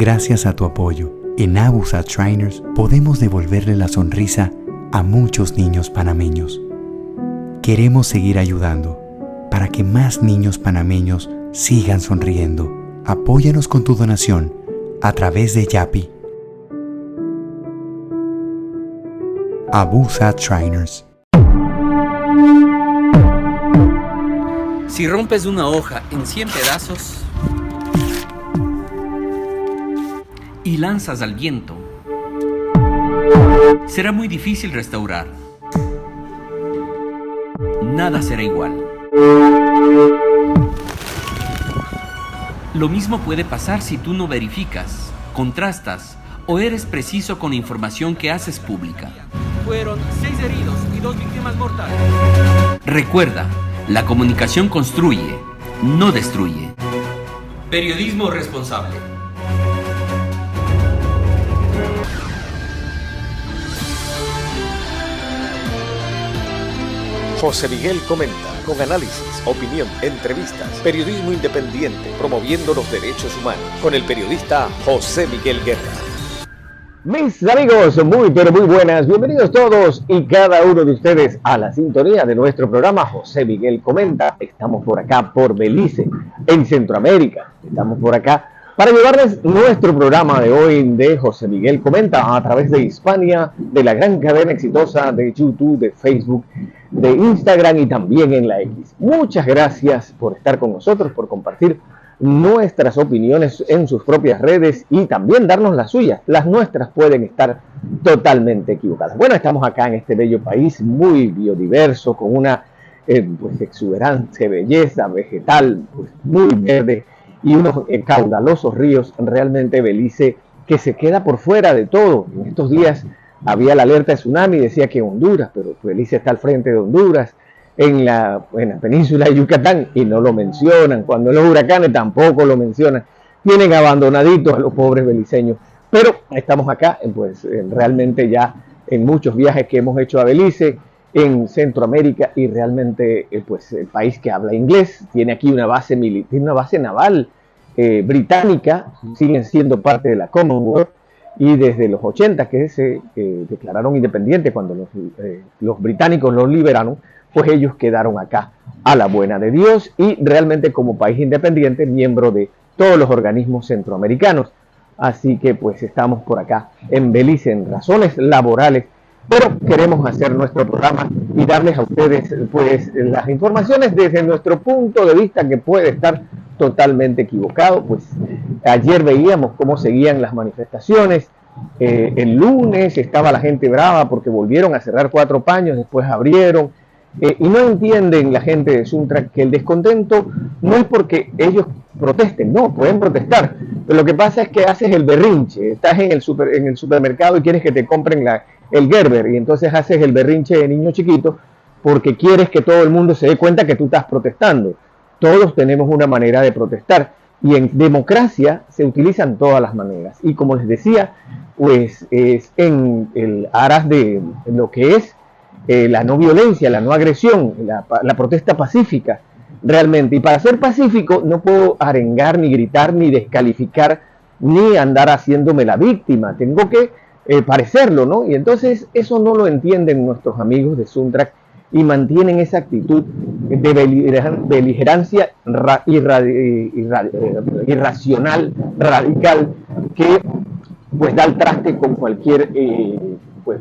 Gracias a tu apoyo, en Abusat Shriners podemos devolverle la sonrisa a muchos niños panameños. Queremos seguir ayudando para que más niños panameños sigan sonriendo. Apóyanos con tu donación a través de Yapi. Abusat Shriners. Si rompes una hoja en 100 pedazos y lanzas al viento, será muy difícil restaurar. Nada será igual. Lo mismo puede pasar si tú no verificas, contrastas o eres preciso con la información que haces pública. Fueron 6 heridos y 2 víctimas mortales. Recuerda, la comunicación construye, no destruye. Periodismo responsable. José Miguel comenta, con análisis, opinión, entrevistas, periodismo independiente, promoviendo los derechos humanos, con el periodista José Miguel Guerra. Mis amigos, muy pero muy buenas, bienvenidos todos y cada uno de ustedes a la sintonía de nuestro programa José Miguel Comenta. Estamos por acá por Belice, en Centroamérica. Estamos por acá para llevarles nuestro programa de hoy de José Miguel Comenta a través de Hispania, de la gran cadena exitosa de YouTube, de Facebook, de Instagram y también en la X. Muchas gracias por estar con nosotros, por compartir nuestras opiniones en sus propias redes y también darnos las suyas. Las nuestras pueden estar totalmente equivocadas. Bueno, estamos acá en este bello país muy biodiverso, con una exuberante belleza vegetal, muy verde y unos caudalosos ríos. Realmente Belice que se queda por fuera de todo. En estos días había la alerta de tsunami, decía que Honduras, pero Belice está al frente de Honduras, en la península de Yucatán, y no lo mencionan. Cuando los huracanes tampoco lo mencionan. Tienen abandonaditos a los pobres beliceños. Pero estamos acá, realmente ya en muchos viajes que hemos hecho a Belice, en Centroamérica, y realmente el país que habla inglés, tiene aquí una base naval británica, siguen siendo parte de la Commonwealth, y desde los 80 que se declararon independientes, cuando los británicos los liberaron, pues ellos quedaron acá a la buena de Dios y realmente como país independiente, miembro de todos los organismos centroamericanos. Así que pues estamos por acá en Belice en razones laborales, pero queremos hacer nuestro programa y darles a ustedes pues las informaciones desde nuestro punto de vista, que puede estar totalmente equivocado. Pues ayer veíamos cómo seguían las manifestaciones. El lunes estaba la gente brava porque volvieron a cerrar 4 paños, después abrieron. Y no entienden la gente de Suntrack que el descontento no es porque ellos protesten, no, pueden protestar, pero lo que pasa es que haces el berrinche, estás en el supermercado y quieres que te compren el Gerber, y entonces haces el berrinche de niño chiquito porque quieres que todo el mundo se dé cuenta que tú estás protestando. Todos tenemos una manera de protestar y en democracia se utilizan todas las maneras, y como les decía, pues es en el aras de lo que es la no violencia, la no agresión, la protesta pacífica, realmente. Y para ser pacífico no puedo arengar, ni gritar, ni descalificar, ni andar haciéndome la víctima. Tengo que parecerlo, ¿no? Y entonces eso no lo entienden nuestros amigos de Suntrack y mantienen esa actitud de beligerancia irracional, radical, que pues da el traste con cualquier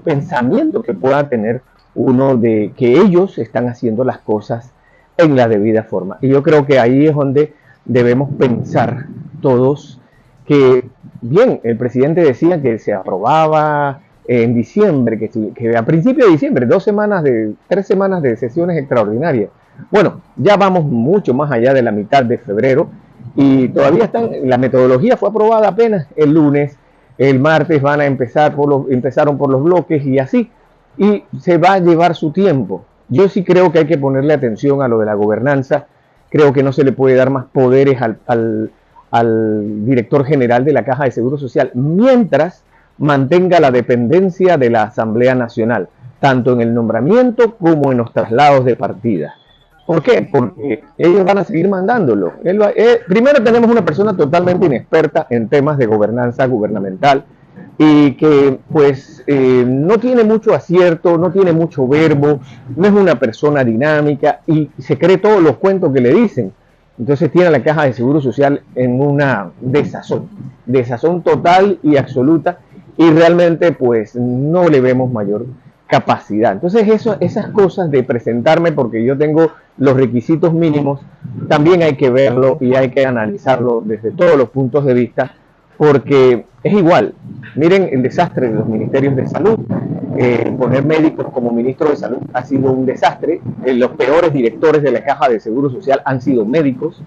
pensamiento que pueda tener uno de que ellos están haciendo las cosas en la debida forma. Y yo creo que ahí es donde debemos pensar todos que, bien, el presidente decía que se aprobaba en diciembre, que a principios de diciembre, 3 semanas de sesiones extraordinarias. Bueno, ya vamos mucho más allá de la mitad de febrero y todavía la metodología fue aprobada apenas el lunes. El martes empezaron por los bloques y así. Y se va a llevar su tiempo. Yo sí creo que hay que ponerle atención a lo de la gobernanza. Creo que no se le puede dar más poderes al director general de la Caja de Seguro Social mientras mantenga la dependencia de la Asamblea Nacional, tanto en el nombramiento como en los traslados de partida. ¿Por qué? Porque ellos van a seguir mandándolo. Primero tenemos una persona totalmente inexperta en temas de gobernanza gubernamental y que pues no tiene mucho acierto, no tiene mucho verbo, no es una persona dinámica y se cree todos los cuentos que le dicen. Entonces tiene a la Caja de Seguro Social en una desazón total y absoluta, y realmente pues no le vemos mayor capacidad. Entonces esas cosas de presentarme porque yo tengo los requisitos mínimos, también hay que verlo y hay que analizarlo desde todos los puntos de vista, porque es igual. Miren el desastre de los ministerios de salud. Poner médicos como ministro de salud ha sido un desastre. Los peores directores de la Caja de Seguro Social han sido médicos.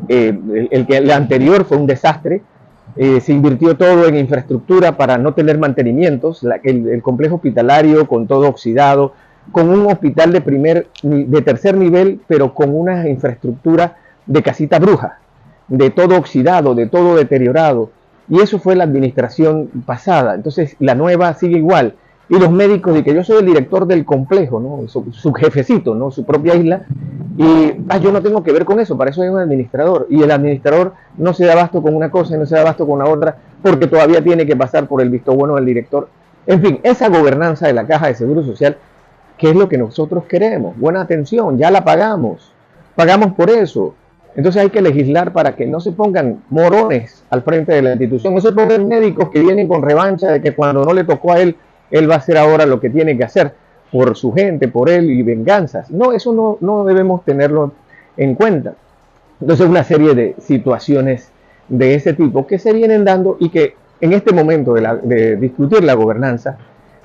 El anterior fue un desastre. Se invirtió todo en infraestructura para no tener mantenimientos. El complejo hospitalario con todo oxidado, con un hospital de tercer nivel, pero con una infraestructura de casita bruja, de todo oxidado, de todo deteriorado. Y eso fue la administración pasada. Entonces la nueva sigue igual. Y los médicos, y que yo soy el director del complejo, ¿no? Su jefecito, ¿no? Su propia isla. Y yo no tengo que ver con eso, para eso hay un administrador. Y el administrador no se da abasto con una cosa y no se da abasto con la otra, porque todavía tiene que pasar por el visto bueno del director. En fin, esa gobernanza de la Caja de Seguro Social, ¿qué es lo que nosotros queremos? Buena atención, ya la pagamos por eso. Entonces hay que legislar para que no se pongan morones al frente de la institución, no se pongan médicos que vienen con revancha de que cuando no le tocó a él va a hacer ahora lo que tiene que hacer por su gente, por él, y venganzas. No, eso no debemos tenerlo en cuenta. Entonces una serie de situaciones de ese tipo que se vienen dando y que en este momento de discutir la gobernanza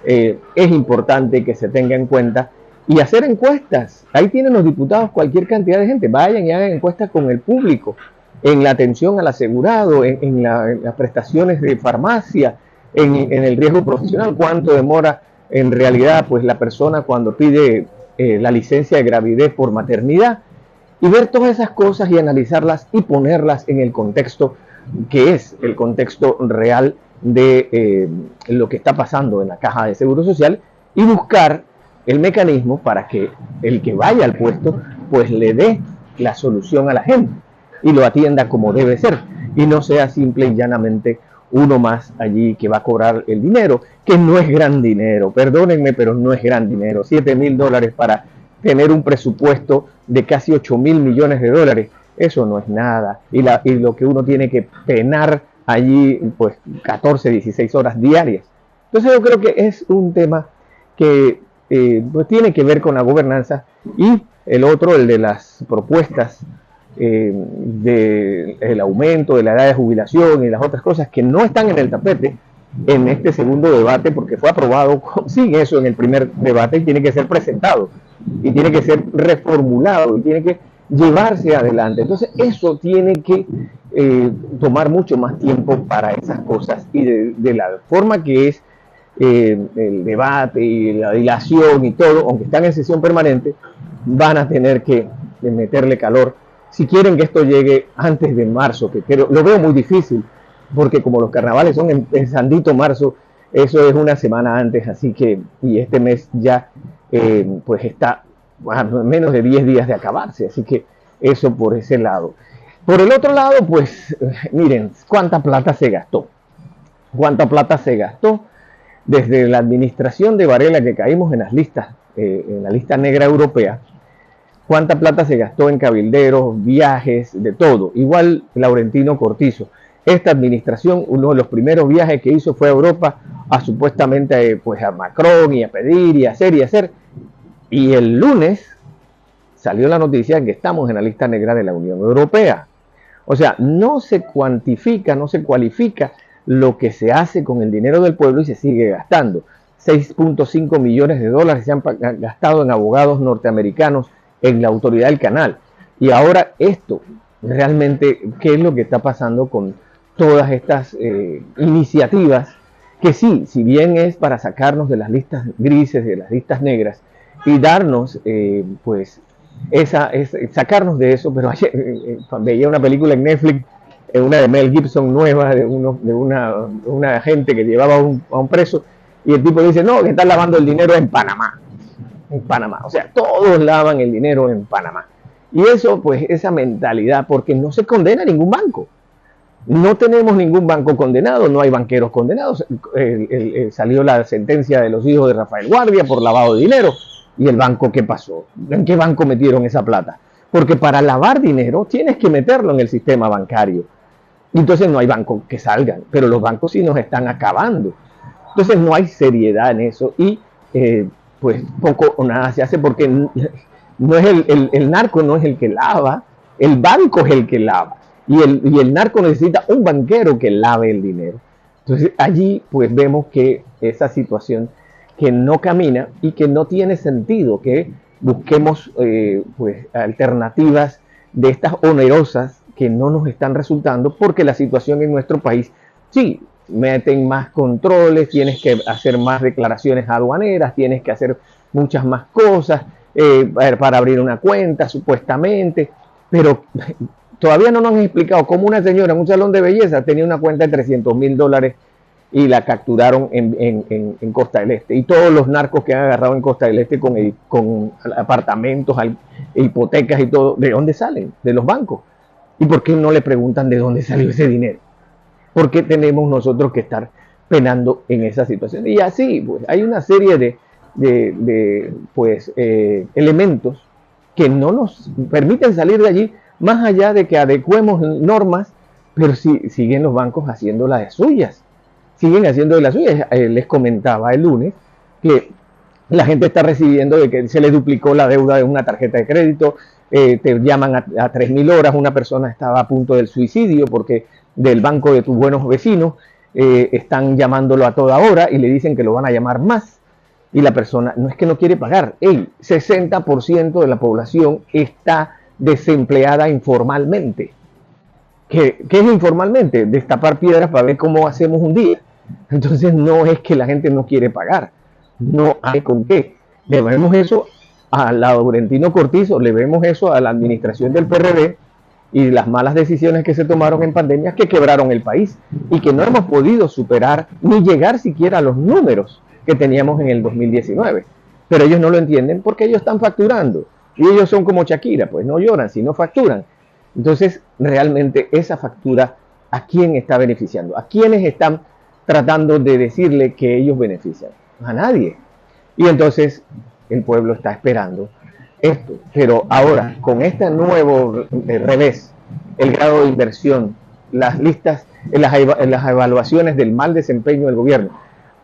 es importante que se tenga en cuenta y hacer encuestas. Ahí tienen los diputados cualquier cantidad de gente. Vayan y hagan encuestas con el público en la atención al asegurado, en las prestaciones de farmacia, en el riesgo profesional, cuánto demora en realidad pues la persona cuando pide la licencia de gravidez por maternidad, y ver todas esas cosas y analizarlas y ponerlas en el contexto que es el contexto real de lo que está pasando en la Caja de Seguro Social, y buscar el mecanismo para que el que vaya al puesto pues le dé la solución a la gente y lo atienda como debe ser, y no sea simple y llanamente uno más allí que va a cobrar el dinero, que no es gran dinero, perdónenme, pero no es gran dinero. $7,000 para tener un presupuesto de casi 8,000 millones de dólares, eso no es nada, y lo que uno tiene que penar allí pues 14, 16 horas diarias. Entonces yo creo que es un tema que pues tiene que ver con la gobernanza, y el otro, el de las propuestas del aumento de la edad de jubilación y las otras cosas que no están en el tapete en este segundo debate, porque fue aprobado sin eso en el primer debate, y tiene que ser presentado y tiene que ser reformulado y tiene que llevarse adelante. Entonces eso tiene que tomar mucho más tiempo para esas cosas, y de la forma que es el debate y la dilación y todo, aunque están en sesión permanente, van a tener que meterle calor si quieren que esto llegue antes de marzo, que lo veo muy difícil, porque como los carnavales son en Sandito marzo, eso es una semana antes, así que, y este mes ya pues está a menos de 10 días de acabarse, así que eso por ese lado. Por el otro lado, pues miren, cuánta plata se gastó desde la administración de Varela, que caímos en las listas, en la lista negra europea. Cuánta plata se gastó en cabilderos, viajes, de todo. Igual Laurentino Cortizo. Esta administración, uno de los primeros viajes que hizo fue a Europa, supuestamente pues a Macron, y a pedir y hacer. Y el lunes salió la noticia de que estamos en la lista negra de la Unión Europea. O sea, no se cuantifica, no se cualifica lo que se hace con el dinero del pueblo, y se sigue gastando. 6.5 millones de dólares se han gastado en abogados norteamericanos en la autoridad del canal. Y ahora esto, realmente, ¿qué es lo que está pasando con todas estas iniciativas? Que sí, si bien es para sacarnos de las listas grises, de las listas negras, y darnos, pues, sacarnos de eso, pero ayer veía una película en Netflix, una de Mel Gibson nueva, de una gente que llevaba a un preso, y el tipo dice, no, que están lavando el dinero en Panamá. O sea, todos lavan el dinero en Panamá. Y eso, pues, esa mentalidad, porque no se condena a ningún banco. No tenemos ningún banco condenado, no hay banqueros condenados. Salió la sentencia de los hijos de Rafael Guardia por lavado de dinero. ¿Y el banco qué pasó? ¿En qué banco metieron esa plata? Porque para lavar dinero tienes que meterlo en el sistema bancario. Entonces no hay bancos que salgan, pero los bancos sí nos están acabando. Entonces no hay seriedad en eso y pues poco o nada se hace porque no es el narco no es el que lava, el banco es el que lava. Y el narco necesita un banquero que lave el dinero. Entonces allí pues vemos que esa situación que no camina y que no tiene sentido que busquemos pues alternativas de estas onerosas que no nos están resultando porque la situación en nuestro país, sí, meten más controles, tienes que hacer más declaraciones aduaneras, tienes que hacer muchas más cosas para abrir una cuenta supuestamente, pero todavía no nos han explicado cómo una señora en un salón de belleza tenía una cuenta de $300,000 y la capturaron en Costa del Este. Y todos los narcos que han agarrado en Costa del Este con apartamentos, hipotecas y todo, ¿de dónde salen? De los bancos. ¿Y por qué no le preguntan de dónde salió ese dinero? ¿Por qué tenemos nosotros que estar penando en esa situación? Y así, pues, hay una serie de elementos que no nos permiten salir de allí, más allá de que adecuemos normas, pero siguen los bancos haciendo las suyas. Siguen haciendo de las suyas. Les comentaba el lunes que la gente está recibiendo de que se le duplicó la deuda de una tarjeta de crédito, te llaman a 3.000 horas, una persona estaba a punto del suicidio porque del banco de tus buenos vecinos están llamándolo a toda hora y le dicen que lo van a llamar más y la persona no es que no quiere pagar. El 60% de la población está desempleada informalmente. ¿Qué es informalmente? Destapar piedras para ver cómo hacemos un día. Entonces no es que la gente no quiere pagar, no hay con qué. Le vemos eso a Laurentino Cortizo, le vemos eso a la administración del PRD y las malas decisiones que se tomaron en pandemia que quebraron el país y que no hemos podido superar ni llegar siquiera a los números que teníamos en el 2019. Pero ellos no lo entienden porque ellos están facturando y ellos son como Shakira, pues no lloran sino facturan. Entonces realmente esa factura, ¿a quién está beneficiando? ¿A quiénes están tratando de decirle que ellos benefician? A nadie. Y entonces el pueblo está esperando esto. Pero ahora, con este nuevo revés, el grado de inversión, las listas, las evaluaciones del mal desempeño del gobierno,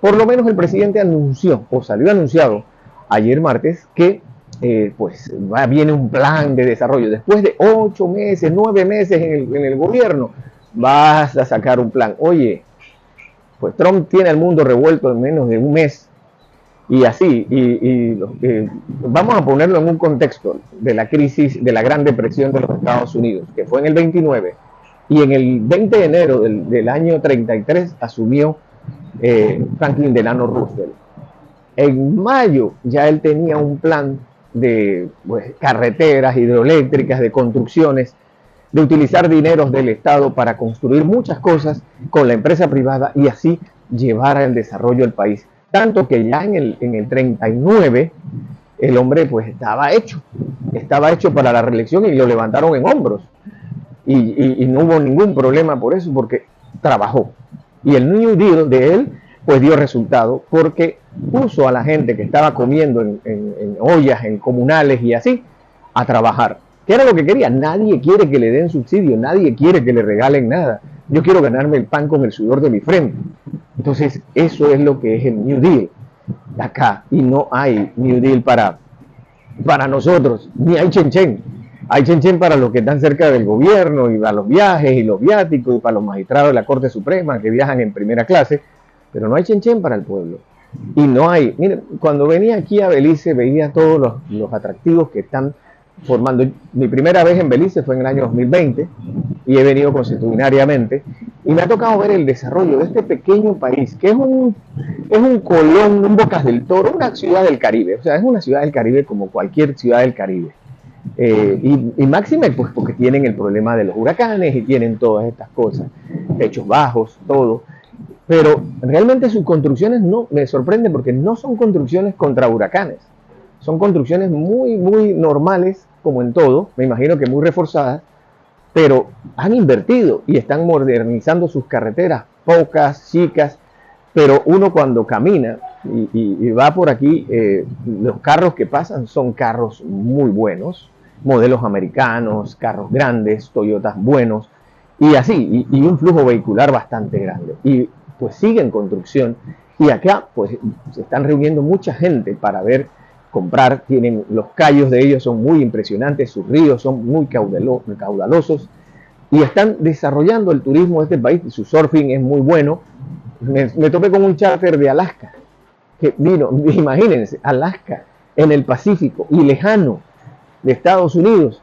por lo menos el presidente anunció, o salió anunciado ayer martes, que viene un plan de desarrollo. Después de 8 meses, 9 meses en el gobierno, vas a sacar un plan. Oye, pues Trump tiene al mundo revuelto en menos de un mes. Y así, vamos a ponerlo en un contexto de la crisis, de la Gran Depresión de los Estados Unidos, que fue en el 29, y en el 20 de enero del año 33 asumió Franklin Delano Roosevelt. En mayo ya él tenía un plan de carreteras hidroeléctricas, de construcciones, de utilizar dineros del Estado para construir muchas cosas con la empresa privada y así llevar al desarrollo del país. Tanto que ya en el 39 el hombre pues estaba hecho para la reelección y lo levantaron en hombros y no hubo ningún problema por eso porque trabajó. Y el New Deal de él pues dio resultado porque puso a la gente que estaba comiendo en ollas, en comunales y así, a trabajar. ¿Qué era lo que quería? Nadie quiere que le den subsidio, nadie quiere que le regalen nada. Yo quiero ganarme el pan con el sudor de mi frente. Entonces, eso es lo que es el New Deal acá. Y no hay New Deal para nosotros, ni hay chen-chen. Hay chen-chen para los que están cerca del gobierno y para los viajes y los viáticos y para los magistrados de la Corte Suprema que viajan en primera clase, pero no hay chen-chen para el pueblo. Y no hay, miren, cuando venía aquí a Belice veía todos los atractivos que están formando. Mi primera vez en Belice fue en el año 2020 y he venido consuetudinariamente y me ha tocado ver el desarrollo de este pequeño país que es un Colón, un Bocas del Toro, una ciudad del Caribe. O sea, es una ciudad del Caribe como cualquier ciudad del Caribe. Y máxima pues porque tienen el problema de los huracanes y tienen todas estas cosas, techos bajos, todo. Pero realmente sus construcciones no me sorprenden porque no son construcciones contra huracanes. Son construcciones muy, muy normales como en todo, me imagino que muy reforzadas, pero han invertido y están modernizando sus carreteras, pocas, chicas, pero uno cuando camina y va por aquí, los carros que pasan son carros muy buenos, modelos americanos, carros grandes, Toyotas buenos, y así, y un flujo vehicular bastante grande. Y pues sigue en construcción, y acá pues se están reuniendo mucha gente para ver, comprar, tienen los callos de ellos son muy impresionantes, sus ríos son muy caudalosos, y están desarrollando el turismo de este país, su surfing es muy bueno. Me topé con un charter de Alaska, que vino, imagínense, Alaska, en el Pacífico, y lejano de Estados Unidos,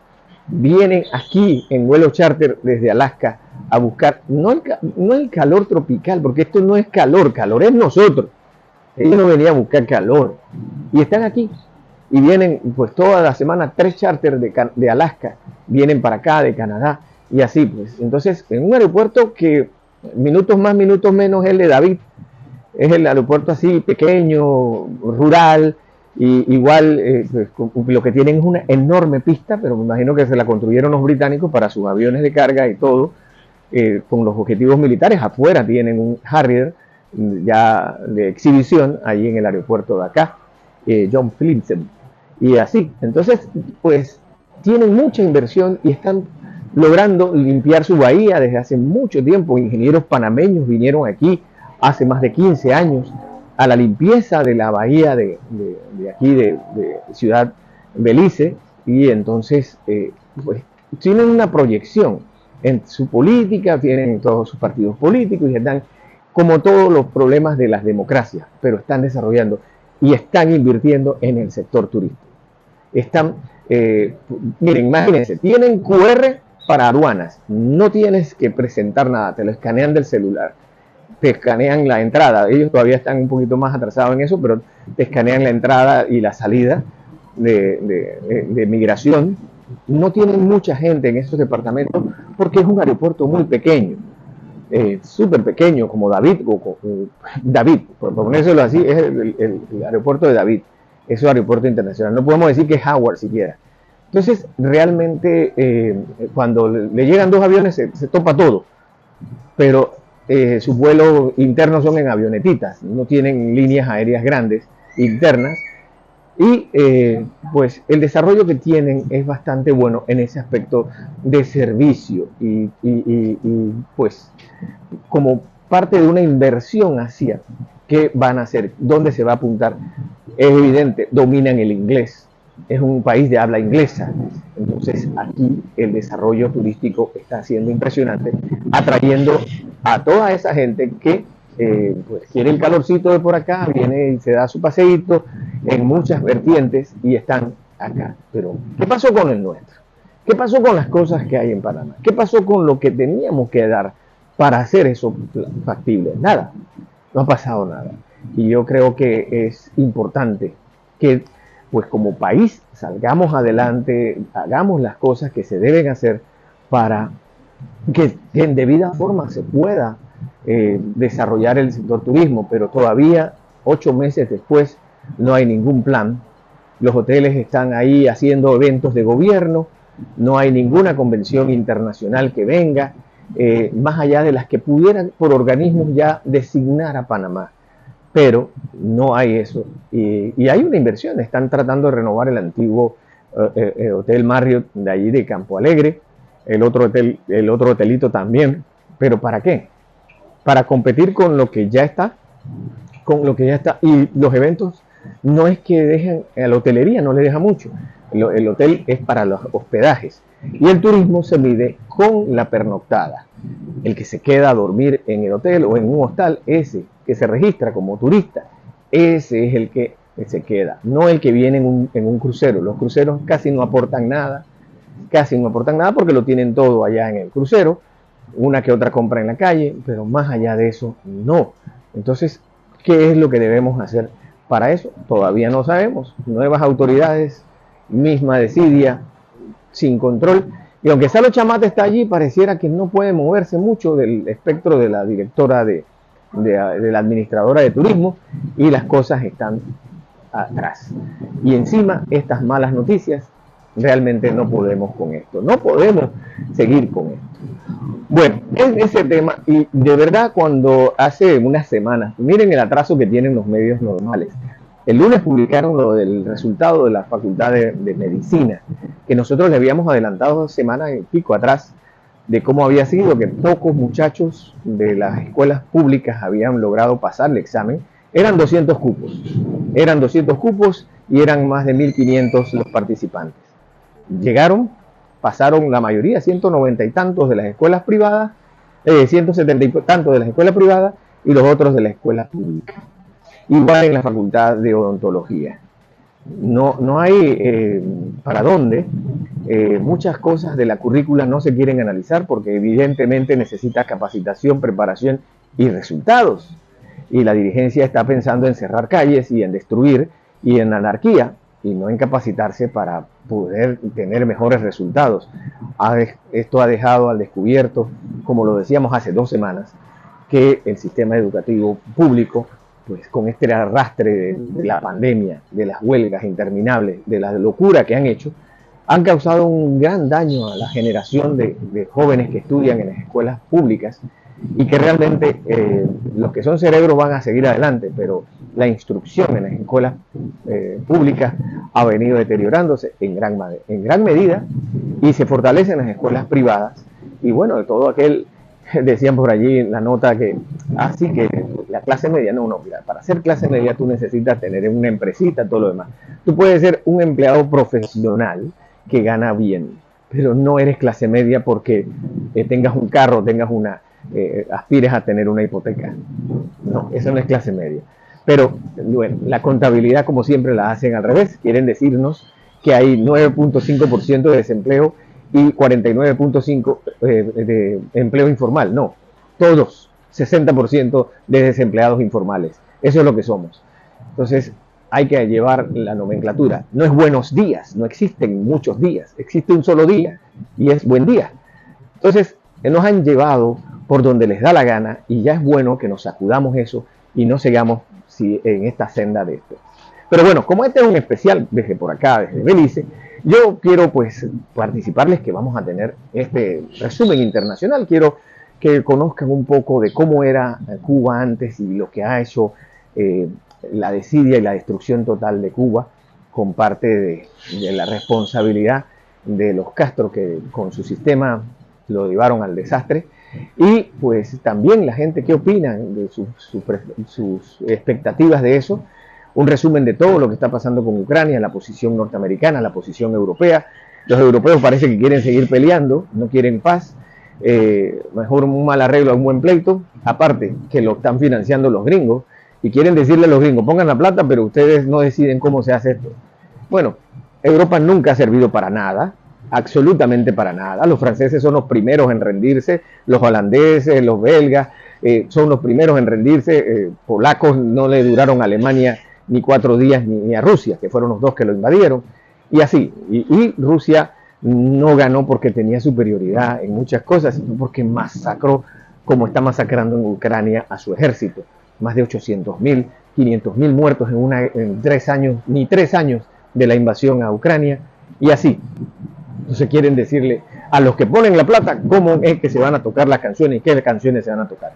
vienen aquí en vuelo charter desde Alaska a buscar, no el calor tropical, porque esto no es calor, calor es nosotros. Ellos no venían a buscar calor, y están aquí, y vienen pues toda la semana 3 charters de Alaska, vienen para acá, de Canadá, y así pues. Entonces, en un aeropuerto que minutos más, minutos menos el de David, es el aeropuerto así pequeño, rural, y igual pues, lo que tienen es una enorme pista, pero me imagino que se la construyeron los británicos para sus aviones de carga y todo, con los objetivos militares. Afuera tienen un Harrier ya de exhibición ahí en el aeropuerto de acá, John Philipson, y así. Entonces, pues tienen mucha inversión y están logrando limpiar su bahía desde hace mucho tiempo. Ingenieros panameños vinieron aquí hace más de 15 años a la limpieza de la bahía de aquí de Ciudad Belice, y entonces pues tienen una proyección en su política, tienen todos sus partidos políticos y están como todos los problemas de las democracias, pero están desarrollando y están invirtiendo en el sector turístico. Están, miren, imagínense, tienen QR para aduanas, no tienes que presentar nada, te lo escanean del celular, te escanean la entrada, ellos todavía están un poquito más atrasados en eso, pero te escanean la entrada y la salida de migración. No tienen mucha gente en esos departamentos porque es un aeropuerto muy pequeño, súper pequeño, como David, David, por ponérselo así, es el aeropuerto de David, es un aeropuerto internacional, no podemos decir que es Howard siquiera. Entonces, realmente, cuando le llegan 2 aviones, se topa todo, pero sus vuelos internos son en avionetitas, no tienen líneas aéreas grandes internas, y pues el desarrollo que tienen es bastante bueno en ese aspecto de servicio, y pues como parte de una inversión hacia qué van a hacer, dónde se va a apuntar, es evidente, dominan el inglés. Es un país de habla inglesa, entonces aquí el desarrollo turístico está siendo impresionante, atrayendo a toda esa gente que pues quiere el calorcito de por acá, viene y se da su paseíto en muchas vertientes y están acá. Pero, ¿qué pasó con el nuestro? ¿Qué pasó con las cosas que hay en Panamá? ¿Qué pasó con lo que teníamos que dar para hacer eso factible? Nada, no ha pasado nada. Y yo creo que es importante que pues como país salgamos adelante, hagamos las cosas que se deben hacer para que en debida forma se pueda desarrollar el sector turismo, pero todavía 8 meses después no hay ningún plan. Los hoteles están ahí haciendo eventos de gobierno, no hay ninguna convención internacional que venga, más allá de las que pudieran por organismos ya designar a Panamá. Pero no hay eso, y hay una inversión. Están tratando de renovar el antiguo Hotel Marriott de allí de Campo Alegre, el otro hotelito también. ¿Pero para qué? Para competir con lo que ya está, y los eventos no es que dejen, a la hotelería no le deja mucho, el hotel es para los hospedajes, y el turismo se mide con la pernoctada, el que se queda a dormir en el hotel o en un hostal, ese que se registra como turista, ese es el que se queda, no el que viene en un crucero. Los cruceros casi no aportan nada porque lo tienen todo allá en el crucero, una que otra compra en la calle, pero más allá de eso no. Entonces, ¿qué es lo que debemos hacer para eso? Todavía no sabemos. Nuevas autoridades, misma desidia, sin control, y aunque Salo Chamate está allí, pareciera que no puede moverse mucho del espectro de la directora de la administradora de turismo, y las cosas están atrás. Y encima estas malas noticias realmente no podemos con esto, no podemos seguir con esto. Bueno, es ese tema, y de verdad cuando hace unas semanas, miren el atraso que tienen los medios normales. El lunes publicaron lo del resultado de la Facultad de Medicina, que nosotros le habíamos adelantado semanas y pico atrás, de cómo había sido que pocos muchachos de las escuelas públicas habían logrado pasar el examen. Eran 200 cupos y eran más de 1.500 los participantes. Llegaron, pasaron la mayoría, 190 y tantos de las escuelas privadas, 170 y tantos de las escuelas privadas y los otros de las escuelas públicas. Igual en la Facultad de Odontología. No hay para dónde. Muchas cosas de la currícula no se quieren analizar porque evidentemente necesita capacitación, preparación y resultados. Y la dirigencia está pensando en cerrar calles y en destruir y en anarquía y no en capacitarse para poder tener mejores resultados. Esto ha dejado al descubierto, como lo decíamos hace 2 semanas, que el sistema educativo público, pues con este arrastre de la pandemia, de las huelgas interminables, de la locura que han hecho, han causado un gran daño a la generación de jóvenes que estudian en las escuelas públicas y que realmente los que son cerebros van a seguir adelante, pero la instrucción en las escuelas públicas ha venido deteriorándose en gran medida y se fortalecen las escuelas privadas. Y bueno, de todo aquel, decían por allí en la nota que así que la clase media, no, mira, para ser clase media tú necesitas tener una empresita, todo lo demás. Tú puedes ser un empleado profesional que gana bien, pero no eres clase media porque tengas un carro, aspires a tener una hipoteca. No, eso no es clase media. Pero bueno, la contabilidad como siempre la hacen al revés. Quieren decirnos que hay 9.5% de desempleo y 49.5% de empleo informal. No, todos, 60% de desempleados informales. Eso es lo que somos. Entonces hay que llevar la nomenclatura. No es buenos días, no existen muchos días. Existe un solo día y es buen día. Entonces nos han llevado por donde les da la gana y ya es bueno que nos sacudamos eso y no sigamos en esta senda de esto. Pero bueno, como este es un especial desde por acá, desde Belice, yo quiero pues participarles que vamos a tener este resumen internacional. Quiero que conozcan un poco de cómo era Cuba antes y lo que ha hecho la desidia y la destrucción total de Cuba con parte de la responsabilidad de los Castro que con su sistema lo llevaron al desastre. Y pues también la gente qué opina de sus expectativas de eso. Un resumen de todo lo que está pasando con Ucrania, la posición norteamericana, la posición europea. Los europeos parece que quieren seguir peleando, no quieren paz. Mejor un mal arreglo a un buen pleito. Aparte que lo están financiando los gringos y quieren decirle a los gringos, pongan la plata, pero ustedes no deciden cómo se hace esto. Bueno, Europa nunca ha servido para nada. Absolutamente para nada. Los franceses son los primeros en rendirse, los holandeses, los belgas son los primeros en rendirse. Polacos no le duraron a Alemania ni 4 días ni a Rusia, que fueron los dos que lo invadieron. Y así. Y Rusia no ganó porque tenía superioridad en muchas cosas, sino porque masacró, como está masacrando en Ucrania, a su ejército. Más de 800.000, 500.000 muertos en 3 años, ni 3 años de la invasión a Ucrania. Y así. Entonces quieren decirle a los que ponen la plata cómo es que se van a tocar las canciones y qué canciones se van a tocar.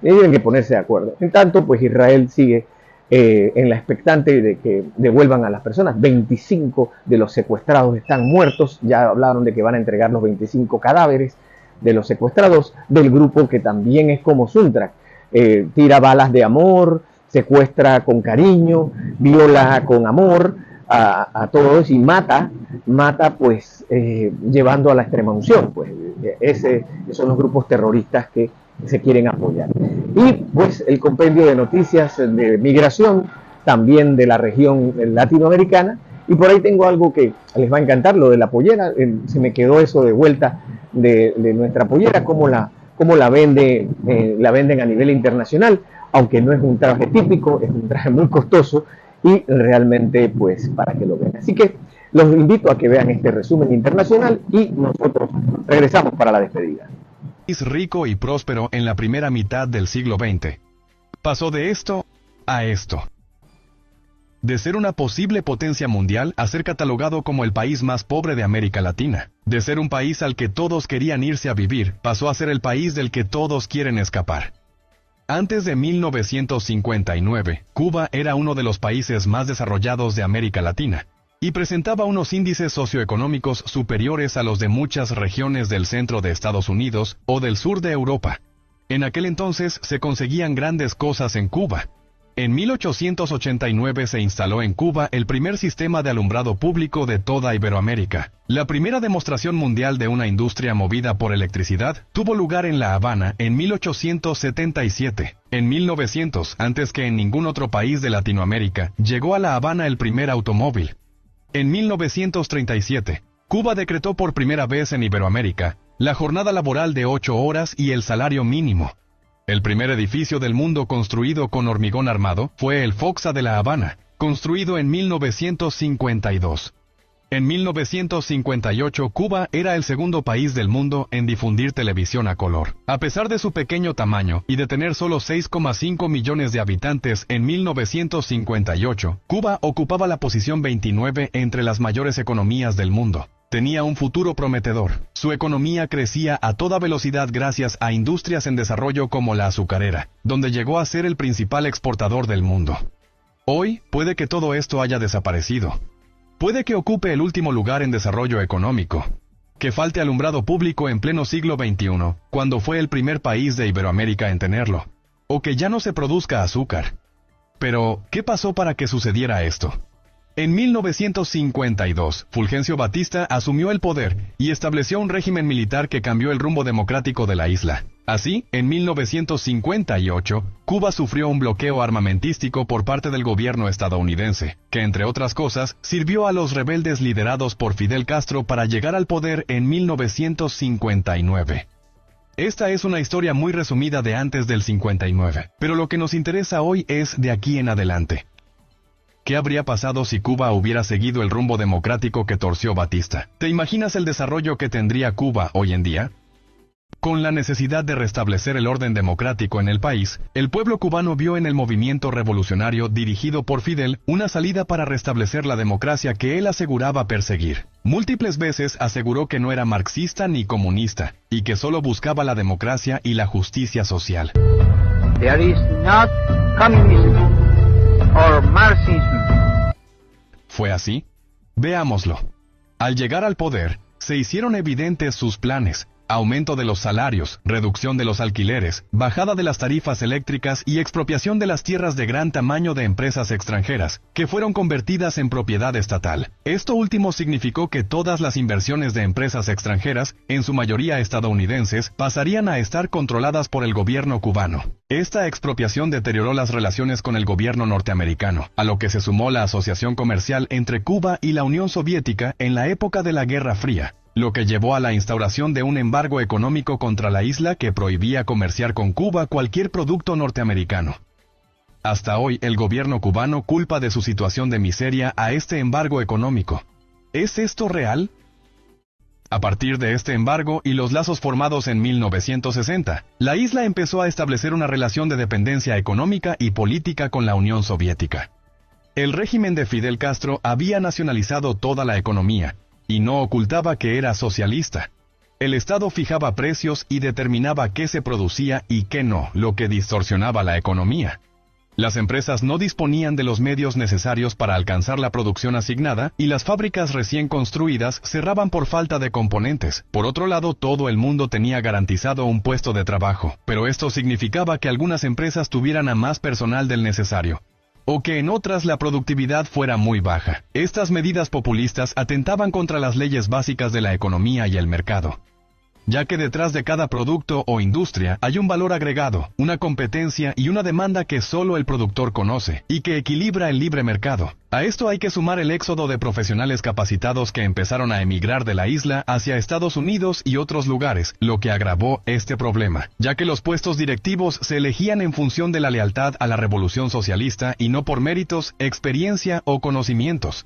Y tienen que ponerse de acuerdo. En tanto, pues Israel sigue en la expectante de que devuelvan a las personas. 25 de los secuestrados están muertos. Ya hablaron de que van a entregar los 25 cadáveres de los secuestrados del grupo que también es como Suntrak. Tira balas de amor, secuestra con cariño, viola con amor a todos y mata pues llevando a la extrema unción. Pues esos son los grupos terroristas que se quieren apoyar. Y pues el compendio de noticias de migración, también de la región latinoamericana, y por ahí tengo algo que les va a encantar, lo de la pollera. Se me quedó eso de vuelta de nuestra pollera, cómo la venden a nivel internacional, aunque no es un traje típico, es un traje muy costoso y realmente pues para que lo vean. Así que los invito a que vean este resumen internacional y nosotros regresamos para la despedida. Es rico y próspero en la primera mitad del siglo XX. Pasó de esto a esto. de ser una posible potencia mundial a ser catalogado como el país más pobre de América Latina. De ser un país al que todos querían irse a vivir, pasó a ser el país del que todos quieren escapar. Antes de 1959, Cuba era uno de los países más desarrollados de América Latina, y presentaba unos índices socioeconómicos superiores a los de muchas regiones del centro de Estados Unidos o del sur de Europa. En aquel entonces se conseguían grandes cosas en Cuba. En 1889 se instaló en Cuba el primer sistema de alumbrado público de toda Iberoamérica. La primera demostración mundial de una industria movida por electricidad tuvo lugar en La Habana en 1877. En 1900, antes que en ningún otro país de Latinoamérica, llegó a La Habana el primer automóvil. En 1937, Cuba decretó por primera vez en Iberoamérica la jornada laboral de 8 horas y el salario mínimo. El primer edificio del mundo construido con hormigón armado fue el Foxa de La Habana, construido en 1952. En 1958, Cuba era el segundo país del mundo en difundir televisión a color. A pesar de su pequeño tamaño y de tener solo 6,5 millones de habitantes en 1958, Cuba ocupaba la posición 29 entre las mayores economías del mundo. Tenía un futuro prometedor. Su economía crecía a toda velocidad gracias a industrias en desarrollo como la azucarera, donde llegó a ser el principal exportador del mundo. Hoy, puede que todo esto haya desaparecido. Puede que ocupe el último lugar en desarrollo económico. Que falte alumbrado público en pleno siglo XXI, cuando fue el primer país de Iberoamérica en tenerlo. O que ya no se produzca azúcar. Pero, ¿qué pasó para que sucediera esto? En 1952, Fulgencio Batista asumió el poder y estableció un régimen militar que cambió el rumbo democrático de la isla. Así, en 1958, Cuba sufrió un bloqueo armamentístico por parte del gobierno estadounidense, que entre otras cosas, sirvió a los rebeldes liderados por Fidel Castro para llegar al poder en 1959. Esta es una historia muy resumida de antes del 59, pero lo que nos interesa hoy es de aquí en adelante. ¿Qué habría pasado si Cuba hubiera seguido el rumbo democrático que torció Batista? ¿Te imaginas el desarrollo que tendría Cuba hoy en día? Con la necesidad de restablecer el orden democrático en el país, el pueblo cubano vio en el movimiento revolucionario dirigido por Fidel una salida para restablecer la democracia que él aseguraba perseguir. Múltiples veces aseguró que no era marxista ni comunista, y que solo buscaba la democracia y la justicia social. There is not communism or Marxism. ¿Fue así? Veámoslo. Al llegar al poder, se hicieron evidentes sus planes: aumento de los salarios, reducción de los alquileres, bajada de las tarifas eléctricas y expropiación de las tierras de gran tamaño de empresas extranjeras, que fueron convertidas en propiedad estatal. Esto último significó que todas las inversiones de empresas extranjeras, en su mayoría estadounidenses, pasarían a estar controladas por el gobierno cubano. Esta expropiación deterioró las relaciones con el gobierno norteamericano, a lo que se sumó la asociación comercial entre Cuba y la Unión Soviética en la época de la Guerra Fría, lo que llevó a la instauración de un embargo económico contra la isla que prohibía comerciar con Cuba cualquier producto norteamericano. Hasta hoy el gobierno cubano culpa de su situación de miseria a este embargo económico. ¿Es esto real? A partir de este embargo y los lazos formados en 1960, la isla empezó a establecer una relación de dependencia económica y política con la Unión Soviética. El régimen de Fidel Castro había nacionalizado toda la economía, y no ocultaba que era socialista. El Estado fijaba precios y determinaba qué se producía y qué no, lo que distorsionaba la economía. Las empresas no disponían de los medios necesarios para alcanzar la producción asignada y las fábricas recién construidas cerraban por falta de componentes. Por otro lado, todo el mundo tenía garantizado un puesto de trabajo, pero esto significaba que algunas empresas tuvieran a más personal del necesario, o que en otras la productividad fuera muy baja. Estas medidas populistas atentaban contra las leyes básicas de la economía y el mercado, ya que detrás de cada producto o industria hay un valor agregado, una competencia y una demanda que solo el productor conoce, y que equilibra el libre mercado. A esto hay que sumar el éxodo de profesionales capacitados que empezaron a emigrar de la isla hacia Estados Unidos y otros lugares, lo que agravó este problema, ya que los puestos directivos se elegían en función de la lealtad a la revolución socialista y no por méritos, experiencia o conocimientos.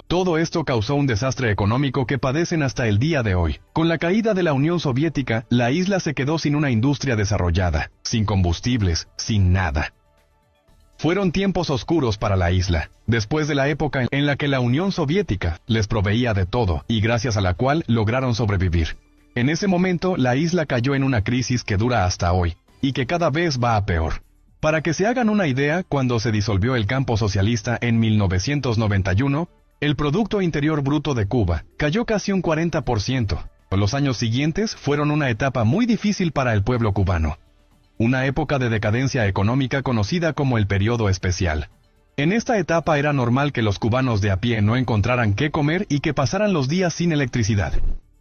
Todo esto causó un desastre económico que padecen hasta el día de hoy. Con la caída de la Unión Soviética, la isla se quedó sin una industria desarrollada, sin combustibles, sin nada. Fueron tiempos oscuros para la isla, después de la época en la que la Unión Soviética les proveía de todo y gracias a la cual lograron sobrevivir. En ese momento, la isla cayó en una crisis que dura hasta hoy, y que cada vez va a peor. Para que se hagan una idea, cuando se disolvió el campo socialista en 1991, el Producto Interior Bruto de Cuba cayó casi un 40%. Los años siguientes fueron una etapa muy difícil para el pueblo cubano. Una época de decadencia económica conocida como el Período Especial. En esta etapa era normal que los cubanos de a pie no encontraran qué comer y que pasaran los días sin electricidad,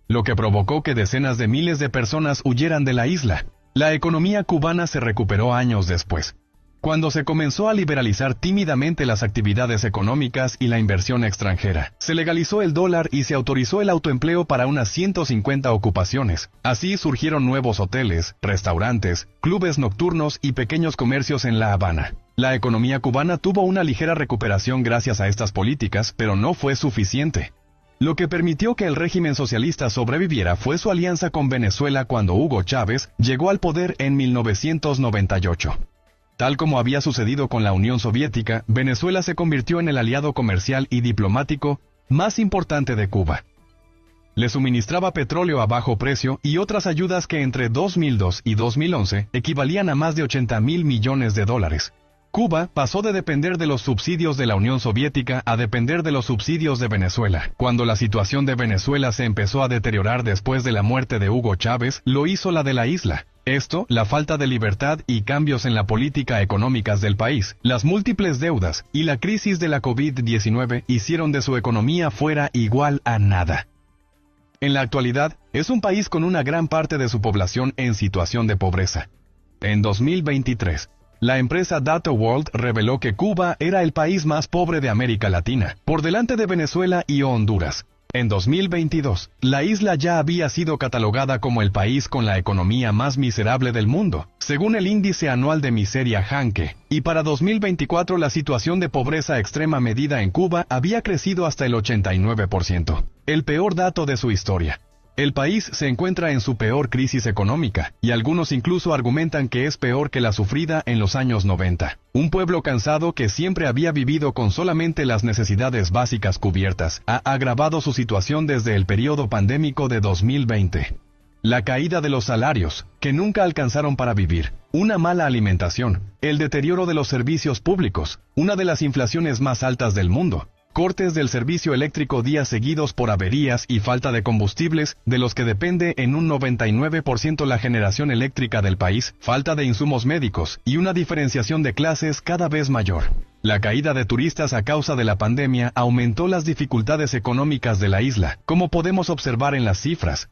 lo que provocó que decenas de miles de personas huyeran de la isla. La economía cubana se recuperó años después, cuando se comenzó a liberalizar tímidamente las actividades económicas y la inversión extranjera. Se legalizó el dólar y se autorizó el autoempleo para unas 150 ocupaciones. Así surgieron nuevos hoteles, restaurantes, clubes nocturnos y pequeños comercios en La Habana. La economía cubana tuvo una ligera recuperación gracias a estas políticas, pero no fue suficiente. Lo que permitió que el régimen socialista sobreviviera fue su alianza con Venezuela cuando Hugo Chávez llegó al poder en 1998. Tal como había sucedido con la Unión Soviética, Venezuela se convirtió en el aliado comercial y diplomático más importante de Cuba. Le suministraba petróleo a bajo precio y otras ayudas que entre 2002 y 2011 equivalían a más de $80.000 millones. Cuba pasó de depender de los subsidios de la Unión Soviética a depender de los subsidios de Venezuela. Cuando la situación de Venezuela se empezó a deteriorar después de la muerte de Hugo Chávez, lo hizo la de la isla. Esto, la falta de libertad y cambios en la política económicas del país, las múltiples deudas y la crisis de la COVID-19 hicieron de su economía fuera igual a nada. En la actualidad, es un país con una gran parte de su población en situación de pobreza. En 2023, la empresa Data World reveló que Cuba era el país más pobre de América Latina, por delante de Venezuela y Honduras. En 2022, la isla ya había sido catalogada como el país con la economía más miserable del mundo, según el índice anual de miseria Hanke, y para 2024 la situación de pobreza extrema medida en Cuba había crecido hasta el 89%, el peor dato de su historia. El país se encuentra en su peor crisis económica, y algunos incluso argumentan que es peor que la sufrida en los años 90. Un pueblo cansado que siempre había vivido con solamente las necesidades básicas cubiertas, ha agravado su situación desde el periodo pandémico de 2020. La caída de los salarios, que nunca alcanzaron para vivir, una mala alimentación, el deterioro de los servicios públicos, una de las inflaciones más altas del mundo, cortes del servicio eléctrico días seguidos por averías y falta de combustibles, de los que depende en un 99% la generación eléctrica del país, falta de insumos médicos y una diferenciación de clases cada vez mayor. La caída de turistas a causa de la pandemia aumentó las dificultades económicas de la isla, como podemos observar en las cifras.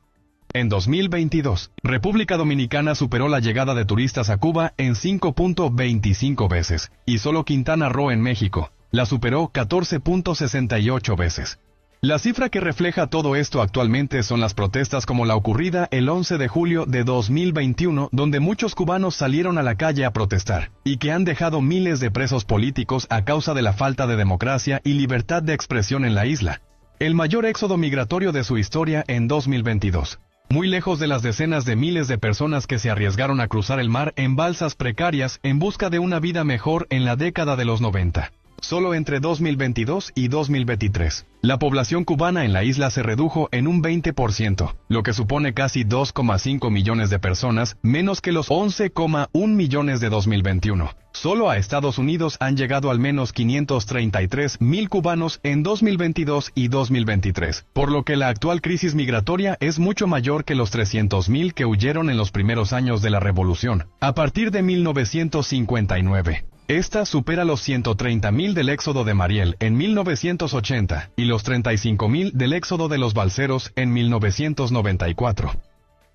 En 2022, República Dominicana superó la llegada de turistas a Cuba en 5.25 veces, y solo Quintana Roo en México la superó 14.68 veces. La cifra que refleja todo esto actualmente son las protestas como la ocurrida el 11 de julio de 2021, donde muchos cubanos salieron a la calle a protestar, y que han dejado miles de presos políticos a causa de la falta de democracia y libertad de expresión en la isla. El mayor éxodo migratorio de su historia en 2022. Muy lejos de las decenas de miles de personas que se arriesgaron a cruzar el mar en balsas precarias en busca de una vida mejor en la década de los 90. Solo entre 2022 y 2023, la población cubana en la isla se redujo en un 20%, lo que supone casi 2,5 millones de personas, menos que los 11,1 millones de 2021. Solo a Estados Unidos han llegado al menos 533,000 cubanos en 2022 y 2023, por lo que la actual crisis migratoria es mucho mayor que los 300,000 que huyeron en los primeros años de la revolución, a partir de 1959. Esta supera los 130,000 del éxodo de Mariel en 1980 y los 35,000 del éxodo de los balseros en 1994.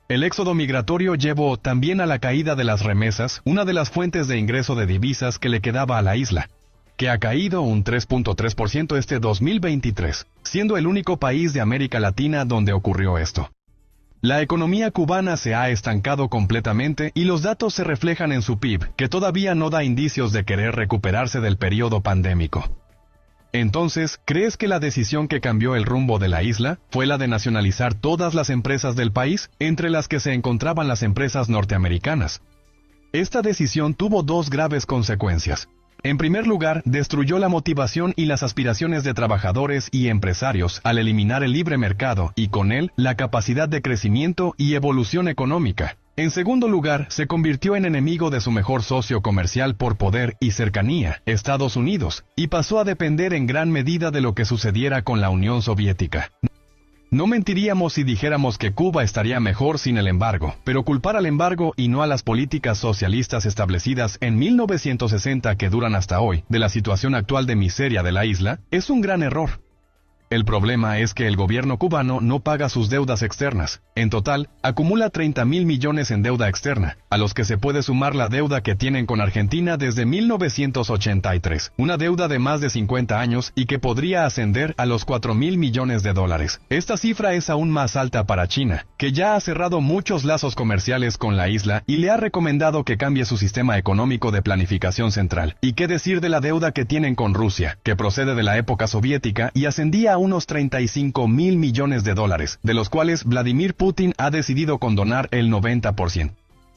El éxodo migratorio llevó también a la caída de las remesas, una de las fuentes de ingreso de divisas que le quedaba a la isla, que ha caído un 3.3% este 2023, siendo el único país de América Latina donde ocurrió esto. La economía cubana se ha estancado completamente y los datos se reflejan en su PIB, que todavía no da indicios de querer recuperarse del periodo pandémico. Entonces, ¿crees que la decisión que cambió el rumbo de la isla fue la de nacionalizar todas las empresas del país, entre las que se encontraban las empresas norteamericanas? Esta decisión tuvo dos graves consecuencias. En primer lugar, destruyó la motivación y las aspiraciones de trabajadores y empresarios al eliminar el libre mercado y con él la capacidad de crecimiento y evolución económica. En segundo lugar, se convirtió en enemigo de su mejor socio comercial por poder y cercanía, Estados Unidos, y pasó a depender en gran medida de lo que sucediera con la Unión Soviética. No mentiríamos si dijéramos que Cuba estaría mejor sin el embargo, pero culpar al embargo y no a las políticas socialistas establecidas en 1960 que duran hasta hoy, de la situación actual de miseria de la isla, es un gran error. El problema es que el gobierno cubano no paga sus deudas externas. En total, acumula 30.000 millones en deuda externa, a los que se puede sumar la deuda que tienen con Argentina desde 1983, una deuda de más de 50 años y que podría ascender a los 4.000 millones de dólares. Esta cifra es aún más alta para China, que ya ha cerrado muchos lazos comerciales con la isla y le ha recomendado que cambie su sistema económico de planificación central. ¿Y qué decir de la deuda que tienen con Rusia, que procede de la época soviética y ascendía a unos 35.000 millones de dólares, de los cuales Vladimir Putin ha decidido condonar el 90%.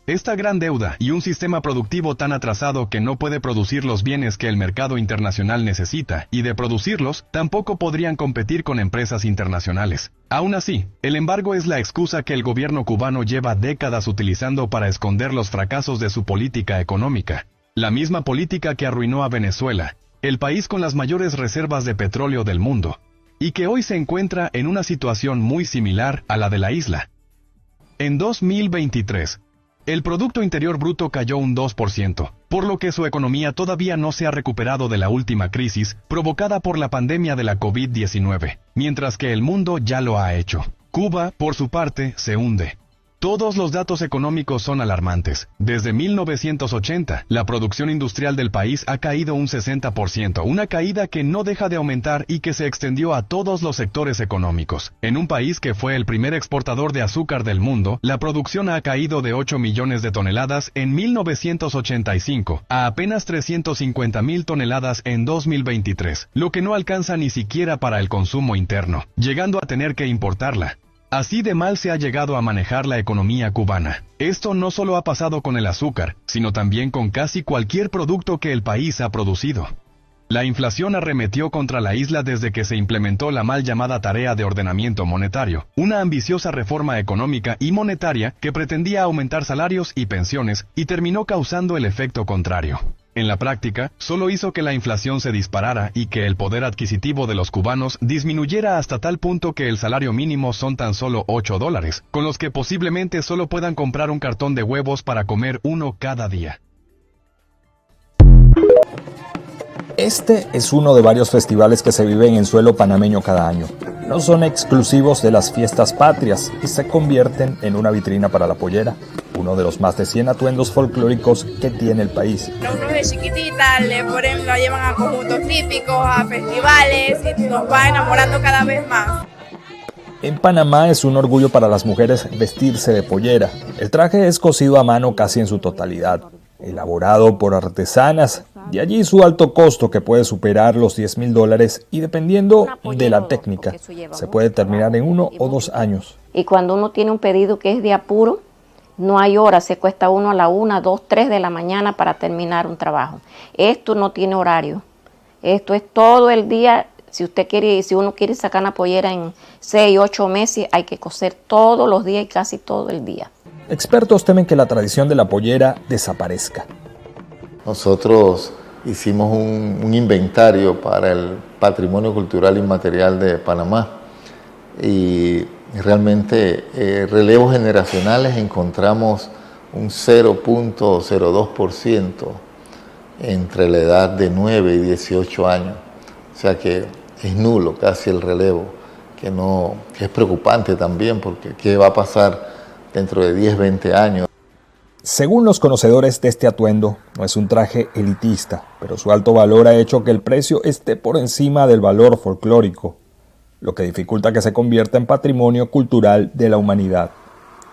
Esta gran deuda y un sistema productivo tan atrasado que no puede producir los bienes que el mercado internacional necesita, y de producirlos, tampoco podrían competir con empresas internacionales. Aún así, el embargo es la excusa que el gobierno cubano lleva décadas utilizando para esconder los fracasos de su política económica. La misma política que arruinó a Venezuela, el país con las mayores reservas de petróleo del mundo, y que hoy se encuentra en una situación muy similar a la de la isla. En 2023, el Producto Interior Bruto cayó un 2%, por lo que su economía todavía no se ha recuperado de la última crisis provocada por la pandemia de la COVID-19, mientras que el mundo ya lo ha hecho. Cuba, por su parte, se hunde. Todos los datos económicos son alarmantes. Desde 1980, la producción industrial del país ha caído un 60%, una caída que no deja de aumentar y que se extendió a todos los sectores económicos. En un país que fue el primer exportador de azúcar del mundo, la producción ha caído de 8 millones de toneladas en 1985 a apenas 350.000 toneladas en 2023, lo que no alcanza ni siquiera para el consumo interno, llegando a tener que importarla. Así de mal se ha llegado a manejar la economía cubana. Esto no solo ha pasado con el azúcar, sino también con casi cualquier producto que el país ha producido. La inflación arremetió contra la isla desde que se implementó la mal llamada Tarea de Ordenamiento Monetario, una ambiciosa reforma económica y monetaria que pretendía aumentar salarios y pensiones y terminó causando el efecto contrario. En la práctica, solo hizo que la inflación se disparara y que el poder adquisitivo de los cubanos disminuyera hasta tal punto que el salario mínimo son tan solo $8, con los que posiblemente solo puedan comprar un cartón de huevos para comer uno cada día. Este es uno de varios festivales que se viven en suelo panameño cada año. No son exclusivos de las fiestas patrias y se convierten en una vitrina para la pollera, uno de los más de 100 atuendos folclóricos que tiene el país. Uno de chiquitita lo llevan a conjuntos típicos, a festivales y nos va enamorando cada vez más. En Panamá es un orgullo para las mujeres vestirse de pollera. El traje es cosido a mano casi en su totalidad, elaborado por artesanas, de allí su alto costo que puede superar los $10.000 y dependiendo de la técnica, se puede terminar en 1 o 2 años. Y cuando uno tiene un pedido que es de apuro, no hay hora, se cuesta uno a la 1, 2, 3 de la mañana para terminar un trabajo. Esto no tiene horario, esto es todo el día. Si uno quiere sacar una pollera en 6, 8 meses, hay que coser todos los días y casi todo el día. Expertos temen que la tradición de la pollera desaparezca. Nosotros hicimos un inventario para el patrimonio cultural inmaterial de Panamá y realmente relevos generacionales encontramos un 0.02% entre la edad de 9 y 18 años. O sea que es nulo casi el relevo, que es preocupante también porque ¿qué va a pasar dentro de 10, 20 años? Según los conocedores de este atuendo, no es un traje elitista, pero su alto valor ha hecho que el precio esté por encima del valor folclórico, lo que dificulta que se convierta en patrimonio cultural de la humanidad.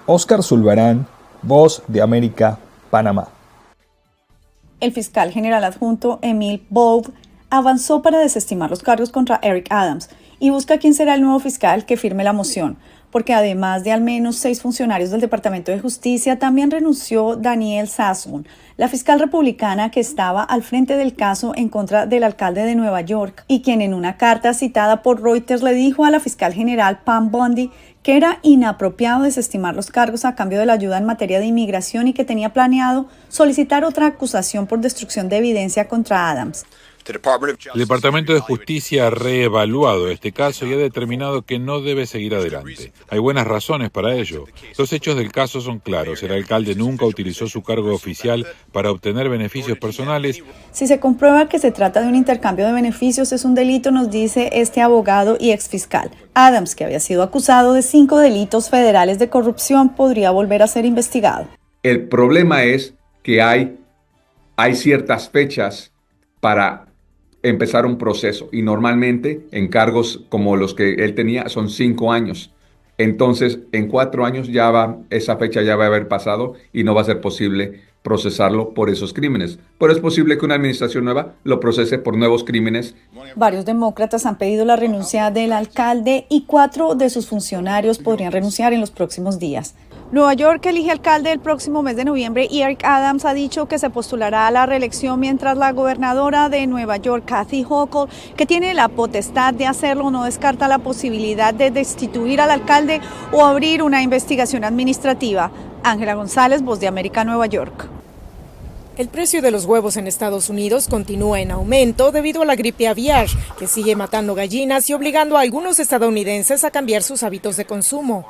Óscar Zulbarán, Voz de América, Panamá. El fiscal general adjunto Emil Boud avanzó para desestimar los cargos contra Eric Adams y busca quién será el nuevo fiscal que firme la moción, porque además de al menos 6 funcionarios del Departamento de Justicia, también renunció Danielle Sasson, la fiscal republicana que estaba al frente del caso en contra del alcalde de Nueva York y quien en una carta citada por Reuters le dijo a la fiscal general Pam Bondi que era inapropiado desestimar los cargos a cambio de la ayuda en materia de inmigración y que tenía planeado solicitar otra acusación por destrucción de evidencia contra Adams. El Departamento de Justicia ha reevaluado este caso y ha determinado que no debe seguir adelante. Hay buenas razones para ello. Los hechos del caso son claros. El alcalde nunca utilizó su cargo oficial para obtener beneficios personales. Si se comprueba que se trata de un intercambio de beneficios, es un delito, nos dice este abogado y exfiscal. Adams, que había sido acusado de 5 delitos federales de corrupción, podría volver a ser investigado. El problema es que hay ciertas fechas para empezar un proceso y normalmente en cargos como los que él tenía son 5 años. Entonces, en 4 años esa fecha ya va a haber pasado y no va a ser posible procesarlo por esos crímenes. Pero es posible que una administración nueva lo procese por nuevos crímenes. Varios demócratas han pedido la renuncia del alcalde y 4 de sus funcionarios podrían renunciar en los próximos días. Nueva York elige alcalde el próximo mes de noviembre y Eric Adams ha dicho que se postulará a la reelección, mientras la gobernadora de Nueva York, Kathy Hochul, que tiene la potestad de hacerlo, no descarta la posibilidad de destituir al alcalde o abrir una investigación administrativa. Ángela González, Voz de América, Nueva York. El precio de los huevos en Estados Unidos continúa en aumento debido a la gripe aviar, que sigue matando gallinas y obligando a algunos estadounidenses a cambiar sus hábitos de consumo.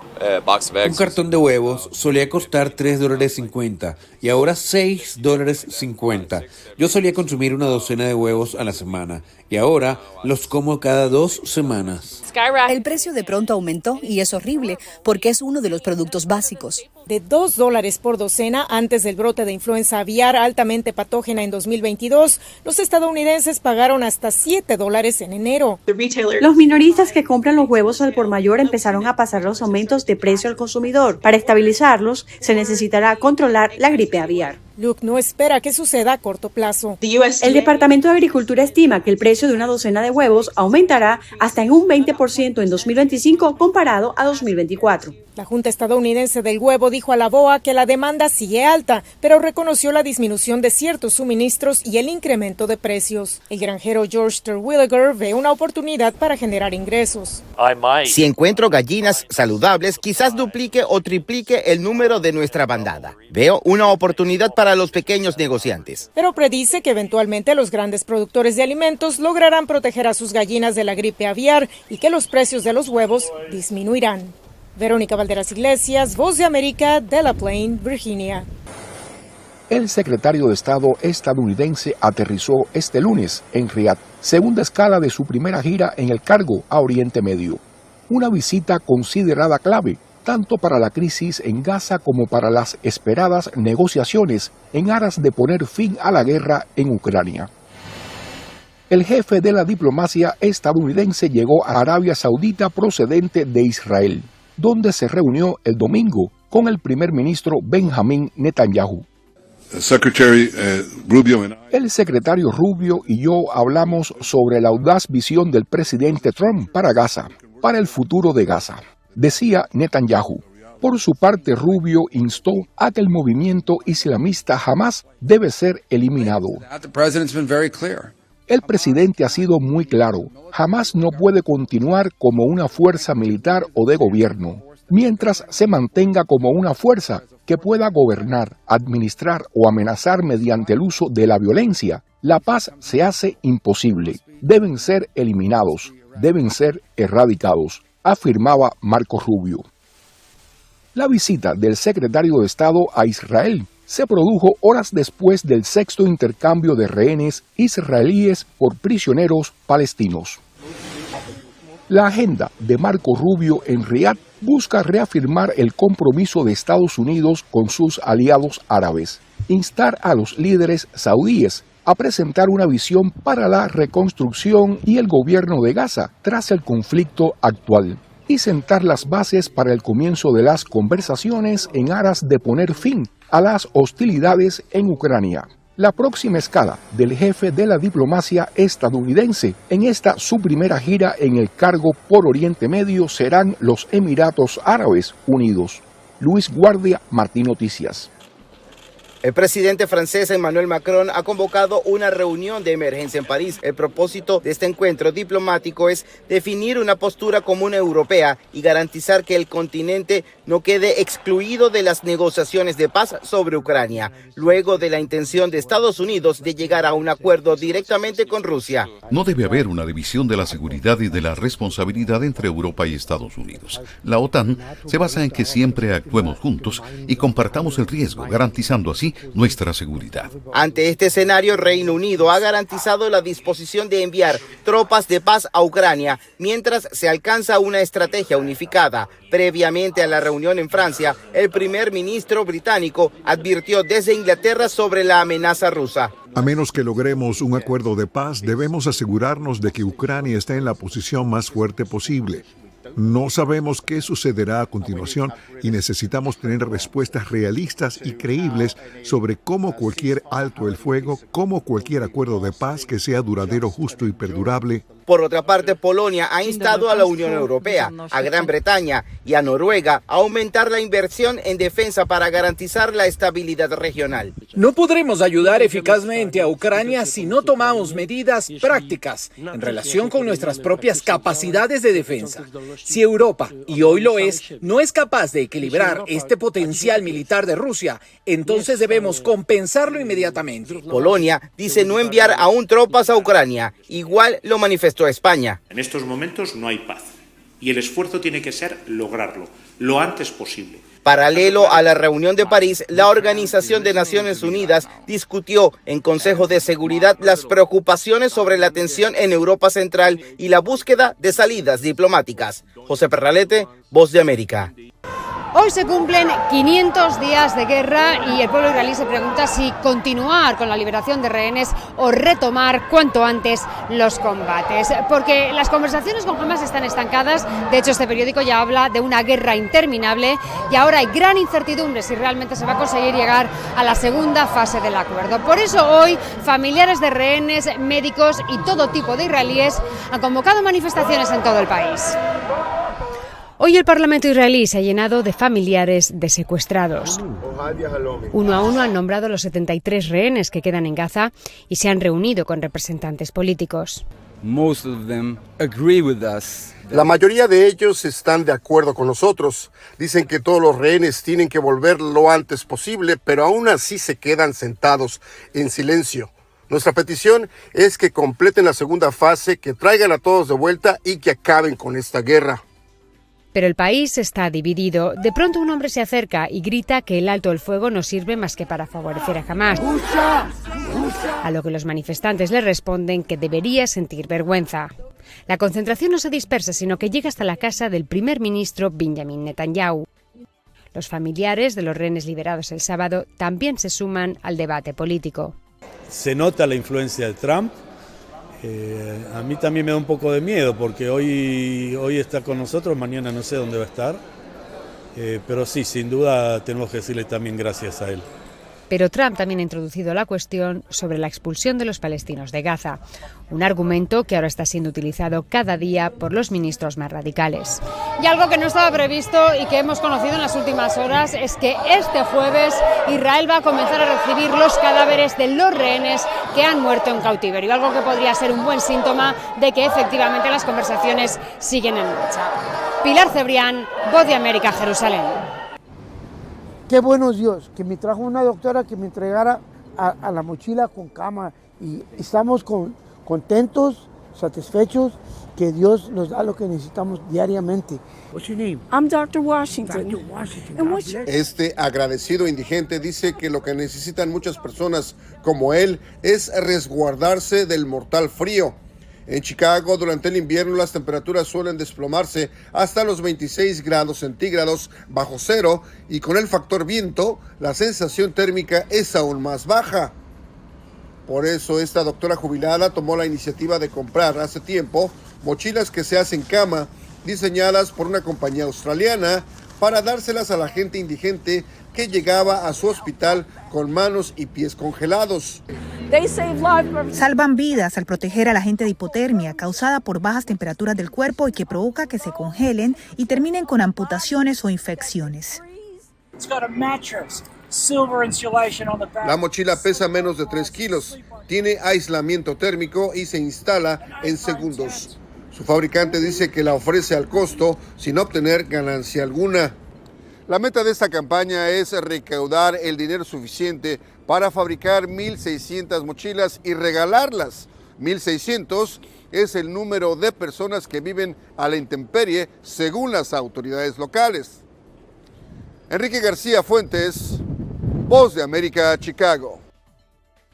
Un cartón de huevos solía costar $3.50 y ahora $6.50. Yo solía consumir una docena de huevos a la semana y ahora los como cada 2 semanas. El precio de pronto aumentó y es horrible porque es uno de los productos básicos. De $2 por docena antes del brote de influenza aviar altamente patógena en 2022, los estadounidenses pagaron hasta $7 en enero. Los minoristas que compran los huevos al por mayor empezaron a pasar los aumentos de precio al consumidor. Para estabilizarlos, se necesitará controlar la gripe aviar. Luke no espera que suceda a corto plazo. El Departamento de Agricultura estima que el precio de una docena de huevos aumentará hasta en un 20% en 2025 comparado a 2024. La Junta Estadounidense del Huevo dijo a la BOA que la demanda sigue alta, pero reconoció la disminución de ciertos suministros y el incremento de precios. El granjero George Terwilliger ve una oportunidad para generar ingresos. Si encuentro gallinas saludables, quizás duplique o triplique el número de nuestra bandada. Veo una oportunidad para los pequeños negociantes. Pero predice que eventualmente los grandes productores de alimentos lograrán proteger a sus gallinas de la gripe aviar y que los precios de los huevos disminuirán. Verónica Valderas Iglesias, Voz de América, de La Plaine, Virginia. El secretario de Estado estadounidense aterrizó este lunes en Riad, segunda escala de su primera gira en el cargo a Oriente Medio. Una visita considerada clave tanto para la crisis en Gaza como para las esperadas negociaciones en aras de poner fin a la guerra en Ucrania. El jefe de la diplomacia estadounidense llegó a Arabia Saudita procedente de Israel, donde se reunió el domingo con el primer ministro Benjamin Netanyahu. El secretario Rubio y yo hablamos sobre la audaz visión del presidente Trump para Gaza, para el futuro de Gaza, decía Netanyahu. Por su parte, Rubio instó a que el movimiento islamista Hamas debe ser eliminado. El presidente ha sido muy claro, Hamas no puede continuar como una fuerza militar o de gobierno, mientras se mantenga como una fuerza que pueda gobernar, administrar o amenazar mediante el uso de la violencia. La paz se hace imposible, deben ser eliminados, deben ser erradicados, afirmaba Marco Rubio. La visita del secretario de Estado a Israel se produjo horas después del 6º intercambio de rehenes israelíes por prisioneros palestinos. La agenda de Marco Rubio en Riad busca reafirmar el compromiso de Estados Unidos con sus aliados árabes, instar a los líderes saudíes a presentar una visión para la reconstrucción y el gobierno de Gaza tras el conflicto actual, y sentar las bases para el comienzo de las conversaciones en aras de poner fin a las hostilidades en Ucrania. la próxima escala del jefe de la diplomacia estadounidense en esta su primera gira en el cargo por Oriente Medio serán los Emiratos Árabes Unidos. Luis Guardia, Martín Noticias. El presidente francés Emmanuel Macron ha convocado una reunión de emergencia en París. El propósito de este encuentro diplomático es definir una postura común europea y garantizar que el continente no quede excluido de las negociaciones de paz sobre Ucrania, luego de la intención de Estados Unidos de llegar a un acuerdo directamente con Rusia. No debe haber una división de la seguridad y de la responsabilidad entre Europa y Estados Unidos. La OTAN se basa en que siempre actuemos juntos y compartamos el riesgo, garantizando así nuestra seguridad. Ante este escenario, Reino Unido ha garantizado la disposición de enviar tropas de paz a Ucrania mientras se alcanza una estrategia unificada. Previamente a la reunión en Francia, el primer ministro británico advirtió desde Inglaterra sobre la amenaza rusa. A menos que logremos un acuerdo de paz, debemos asegurarnos de que Ucrania esté en la posición más fuerte posible. No sabemos qué sucederá a continuación y necesitamos tener respuestas realistas y creíbles sobre cómo cualquier alto el fuego, cómo cualquier acuerdo de paz que sea duradero, justo y perdurable. Por otra parte, Polonia ha instado a la Unión Europea, a Gran Bretaña y a Noruega a aumentar la inversión en defensa para garantizar la estabilidad regional. No podremos ayudar eficazmente a Ucrania si no tomamos medidas prácticas en relación con nuestras propias capacidades de defensa. Si Europa, y hoy lo es, no es capaz de equilibrar este potencial militar de Rusia, entonces debemos compensarlo inmediatamente. Polonia dice no enviar aún tropas a Ucrania, igual lo manifestó España. En estos momentos no hay paz y el esfuerzo tiene que ser lograrlo lo antes posible. Paralelo a la reunión de París, la Organización de Naciones Unidas discutió en Consejo de Seguridad las preocupaciones sobre la tensión en Europa Central y la búsqueda de salidas diplomáticas. José Perralete, Voz de América. Hoy se cumplen 500 días de guerra y el pueblo israelí se pregunta si continuar con la liberación de rehenes o retomar cuanto antes los combates. Porque las conversaciones con Hamas están estancadas. De hecho, este periódico ya habla de una guerra interminable y ahora hay gran incertidumbre si realmente se va a conseguir llegar a la segunda fase del acuerdo. Por eso hoy familiares de rehenes, médicos y todo tipo de israelíes han convocado manifestaciones en todo el país. Hoy el Parlamento israelí se ha llenado de familiares de secuestrados. Uno a uno han nombrado los 73 rehenes que quedan en Gaza y se han reunido con representantes políticos. La mayoría de ellos están de acuerdo con nosotros. Dicen que todos los rehenes tienen que volver lo antes posible, pero aún así se quedan sentados en silencio. Nuestra petición es que completen la segunda fase, que traigan a todos de vuelta y que acaben con esta guerra. Pero el país está dividido. De pronto un hombre se acerca y grita que el alto el fuego no sirve más que para favorecer a Hamas. A lo que los manifestantes le responden que debería sentir vergüenza. La concentración no se dispersa, sino que llega hasta la casa del primer ministro Benjamin Netanyahu. Los familiares de los rehenes liberados el sábado también se suman al debate político. Se nota la influencia de Trump. A mí también me da un poco de miedo porque hoy está con nosotros, mañana no sé dónde va a estar, pero sí, sin duda tenemos que decirle también gracias a él. Pero Trump también ha introducido la cuestión sobre la expulsión de los palestinos de Gaza, un argumento que ahora está siendo utilizado cada día por los ministros más radicales. Y algo que no estaba previsto y que hemos conocido en las últimas horas es que este jueves Israel va a comenzar a recibir los cadáveres de los rehenes que han muerto en cautiverio, algo que podría ser un buen síntoma de que efectivamente las conversaciones siguen en marcha. Pilar Cebrián, Voz de América, Jerusalén. Qué bueno es Dios, que me trajo una doctora que me entregara a la mochila con cama y estamos contentos, satisfechos, que Dios nos da lo que necesitamos diariamente. What's your name? I'm Dr. Washington. Dr. Washington. And what's your... Este agradecido indigente dice que lo que necesitan muchas personas como él es resguardarse del mortal frío. En Chicago, durante el invierno, las temperaturas suelen desplomarse hasta los 26 grados centígrados bajo cero y con el factor viento, la sensación térmica es aún más baja. Por eso, esta doctora jubilada tomó la iniciativa de comprar hace tiempo mochilas que se hacen cama, diseñadas por una compañía australiana para dárselas a la gente indigente que llegaba a su hospital con manos y pies congelados. Salvan vidas al proteger a la gente de hipotermia causada por bajas temperaturas del cuerpo y que provoca que se congelen y terminen con amputaciones o infecciones. La mochila pesa menos de 3 kilos, tiene aislamiento térmico y se instala en segundos. Su fabricante dice que la ofrece al costo sin obtener ganancia alguna. La meta de esta campaña es recaudar el dinero suficiente para fabricar 1.600 mochilas y regalarlas. 1.600 es el número de personas que viven a la intemperie según las autoridades locales. Enrique García Fuentes, Voz de América, Chicago.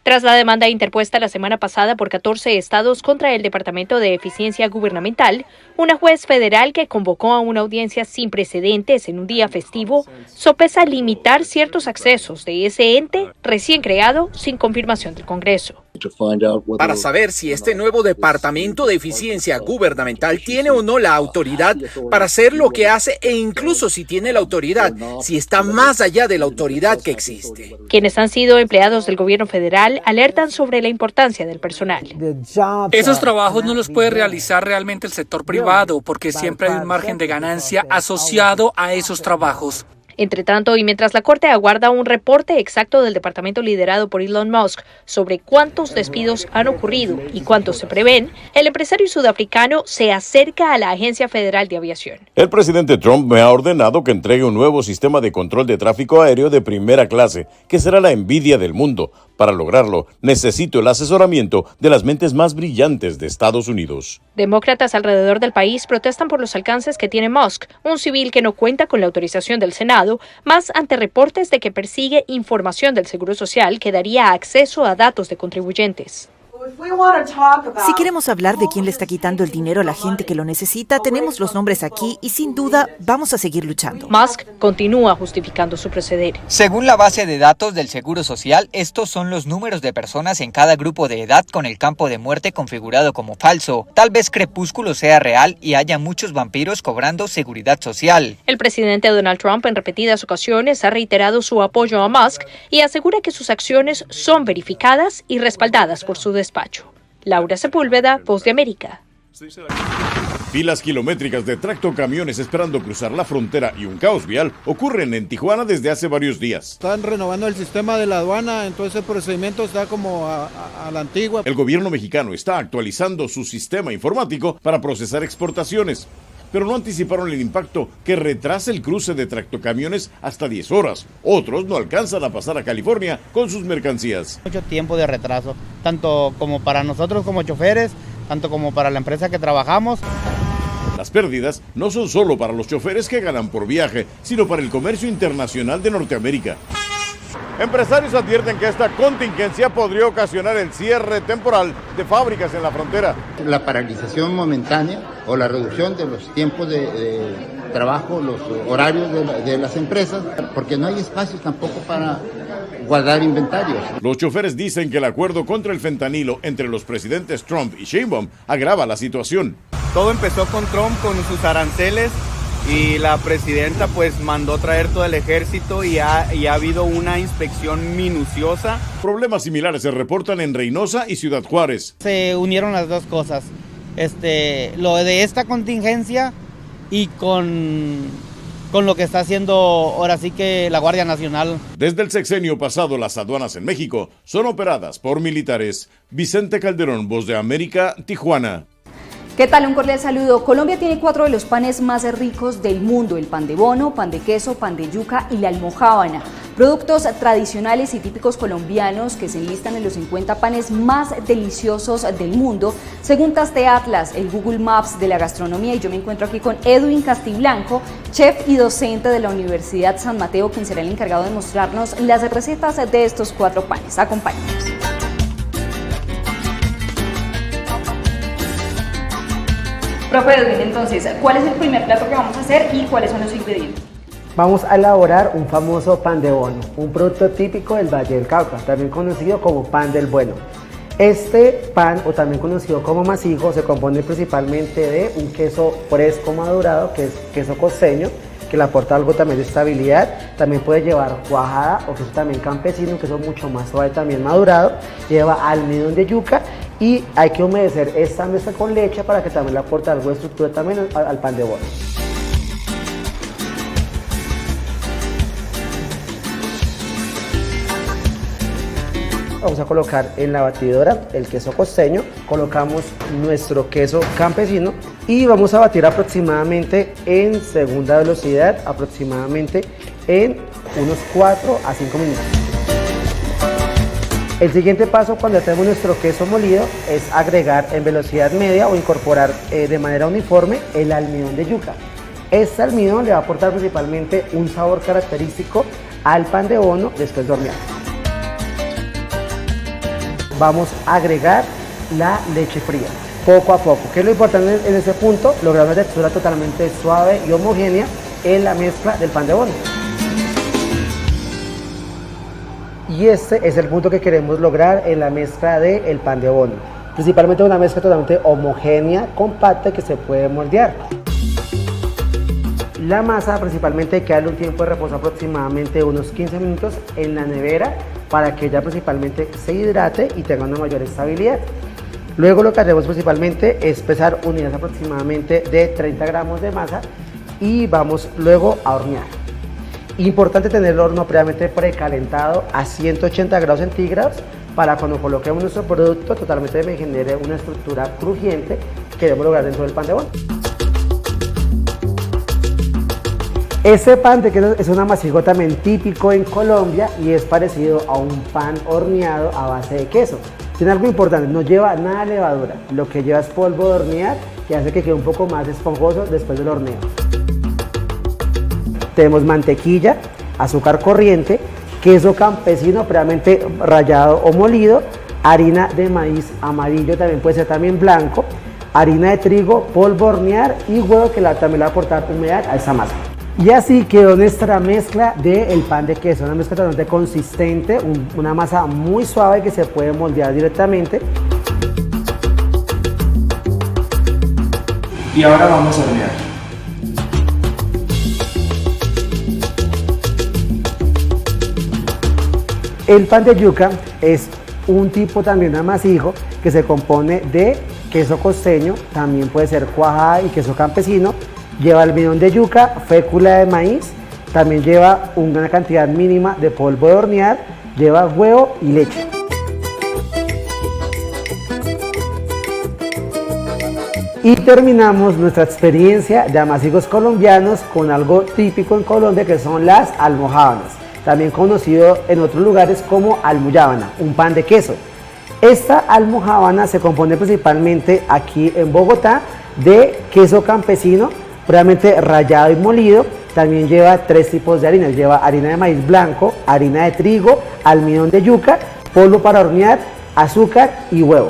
Tras la demanda interpuesta la semana pasada por 14 estados contra el Departamento de Eficiencia Gubernamental, una juez federal que convocó a una audiencia sin precedentes en un día festivo sopesa limitar ciertos accesos de ese ente recién creado sin confirmación del Congreso. Para saber si este nuevo Departamento de Eficiencia Gubernamental tiene o no la autoridad para hacer lo que hace e incluso si tiene la autoridad, si está más allá de la autoridad que existe. Quienes han sido empleados del gobierno federal alertan sobre la importancia del personal. Esos trabajos no los puede realizar realmente el sector privado porque siempre hay un margen de ganancia asociado a esos trabajos. Entre tanto, y mientras la Corte aguarda un reporte exacto del departamento liderado por Elon Musk sobre cuántos despidos han ocurrido y cuántos se prevén, el empresario sudafricano se acerca a la Agencia Federal de Aviación. El presidente Trump me ha ordenado que entregue un nuevo sistema de control de tráfico aéreo de primera clase, que será la envidia del mundo. Para lograrlo, necesito el asesoramiento de las mentes más brillantes de Estados Unidos. Demócratas alrededor del país protestan por los alcances que tiene Musk, un civil que no cuenta con la autorización del Senado, más ante reportes de que persigue información del Seguro Social que daría acceso a datos de contribuyentes. Si queremos hablar de quién le está quitando el dinero a la gente que lo necesita, tenemos los nombres aquí y sin duda vamos a seguir luchando. Musk continúa justificando su proceder. Según la base de datos del Seguro Social, estos son los números de personas en cada grupo de edad con el campo de muerte configurado como falso. Tal vez Crepúsculo sea real y haya muchos vampiros cobrando seguridad social. El presidente Donald Trump en repetidas ocasiones ha reiterado su apoyo a Musk y asegura que sus acciones son verificadas y respaldadas por su despacho. Laura Sepúlveda, Voz de América. Filas kilométricas de tractocamiones esperando cruzar la frontera y un caos vial ocurren en Tijuana desde hace varios días. Están renovando el sistema de la aduana, entonces el procedimiento está como a la antigua. El gobierno mexicano está actualizando su sistema informático para procesar exportaciones, pero no anticiparon el impacto que retrasa el cruce de tractocamiones hasta 10 horas. Otros no alcanzan a pasar a California con sus mercancías. Mucho tiempo de retraso, tanto como para nosotros como choferes, tanto como para la empresa que trabajamos. Las pérdidas no son solo para los choferes que ganan por viaje, sino para el comercio internacional de Norteamérica. Empresarios advierten que esta contingencia podría ocasionar el cierre temporal de fábricas en la frontera. La paralización momentánea o la reducción de los tiempos de trabajo, los horarios de las empresas, porque no hay espacio tampoco para guardar inventarios. Los choferes dicen que el acuerdo contra el fentanilo entre los presidentes Trump y Sheinbaum agrava la situación. Todo empezó con Trump, con sus aranceles, y la presidenta pues mandó traer todo el ejército y ha habido una inspección minuciosa. Problemas similares se reportan en Reynosa y Ciudad Juárez. Se unieron las dos cosas, lo de esta contingencia y con lo que está haciendo ahora sí que la Guardia Nacional. Desde el sexenio pasado, las aduanas en México son operadas por militares. Vicente Calderón, Voz de América, Tijuana. ¿Qué tal? Un cordial saludo. Colombia tiene 4 de los panes más ricos del mundo: el pan de bono, pan de queso, pan de yuca y la almojábana. Productos tradicionales y típicos colombianos que se enlistan en los 50 panes más deliciosos del mundo, según Taste Atlas, el Google Maps de la gastronomía. Y yo me encuentro aquí con Edwin Castiblanco, chef y docente de la Universidad San Mateo, quien será el encargado de mostrarnos las recetas de estos 4 panes. Acompáñenos. Profe Edwin, entonces, ¿cuál es el primer plato que vamos a hacer y cuáles son los ingredientes? Vamos a elaborar un famoso pan de bono, un producto típico del Valle del Cauca, también conocido como pan del bueno. Este pan, o también conocido como masijo, se compone principalmente de un queso fresco madurado, que es queso costeño, que le aporta algo también de estabilidad. También puede llevar cuajada o queso también campesino, queso mucho más suave, también madurado. Lleva almidón de yuca y hay que humedecer esta mezcla con leche para que también le aporte algo de estructura también al pan de bono. Vamos a colocar en la batidora el queso costeño, colocamos nuestro queso campesino y vamos a batir aproximadamente en segunda velocidad, aproximadamente en unos 4 a 5 minutos. El siguiente paso cuando tenemos nuestro queso molido es agregar en velocidad media o incorporar de manera uniforme el almidón de yuca. Este almidón le va a aportar principalmente un sabor característico al pan de bono después de hornear. Vamos a agregar la leche fría, poco a poco. ¿Qué es lo importante en ese punto? Lograr una textura totalmente suave y homogénea en la mezcla del pan de bono. Y este es el punto que queremos lograr en la mezcla del pan de bono. Principalmente una mezcla totalmente homogénea, compacta, que se puede moldear. La masa principalmente hay que darle un tiempo de reposo aproximadamente unos 15 minutos en la nevera para que ella principalmente se hidrate y tenga una mayor estabilidad. Luego lo que haremos principalmente es pesar unidades aproximadamente de 30 gramos de masa y vamos luego a hornear. Importante tener el horno previamente precalentado a 180 grados centígrados para cuando coloquemos nuestro producto totalmente me genere una estructura crujiente que debemos lograr dentro del pan de bono. Este pan de queso es un amasijo también típico en Colombia y es parecido a un pan horneado a base de queso. Tiene algo importante, no lleva nada de levadura, lo que lleva es polvo de hornear que hace que quede un poco más esponjoso después del horneo. Tenemos mantequilla, azúcar corriente, queso campesino previamente rallado o molido, harina de maíz amarillo, también puede ser también blanco, harina de trigo, polvo de hornear y huevo que también le va a aportar humedad a esa masa. Y así quedó nuestra mezcla del pan de queso, una mezcla totalmente consistente, una masa muy suave que se puede moldear directamente. Y ahora vamos a hornear. El pan de yuca es un tipo también de amasijo que se compone de queso costeño, también puede ser cuajada y queso campesino. Lleva almidón de yuca, fécula de maíz, también lleva una cantidad mínima de polvo de hornear, lleva huevo y leche. Y terminamos nuestra experiencia de amasijos colombianos con algo típico en Colombia que son las almojábanas, también conocido en otros lugares como almojábana, un pan de queso. Esta almojábana se compone principalmente aquí en Bogotá de queso campesino, previamente rallado y molido. También lleva 3 tipos de harinas, lleva harina de maíz blanco, harina de trigo, almidón de yuca, polvo para hornear, azúcar y huevo.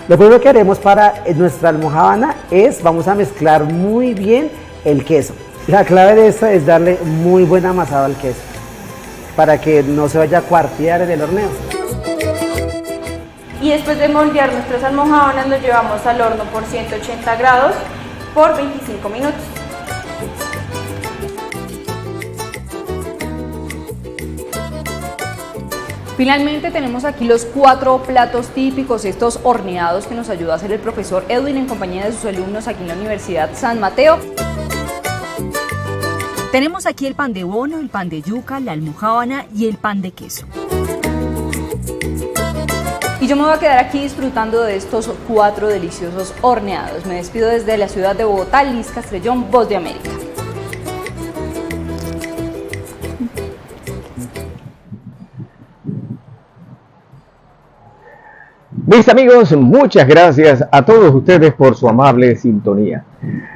Lo primero que haremos para nuestra almojábana es, vamos a mezclar muy bien el queso. La clave de esto es darle muy buen amasado al queso, para que no se vaya a cuartear en el horneo. Y después de moldear nuestras almojábanas, los llevamos al horno por 180 grados por 25 minutos. Finalmente tenemos aquí los 4 platos típicos, estos horneados que nos ayudó a hacer el profesor Edwin en compañía de sus alumnos aquí en la Universidad San Mateo. Tenemos aquí el pan de bono, el pan de yuca, la almojábana y el pan de queso. Y yo me voy a quedar aquí disfrutando de estos 4 deliciosos horneados. Me despido desde la ciudad de Bogotá, Liz Castrellón, Voz de América. Mis amigos, muchas gracias a todos ustedes por su amable sintonía.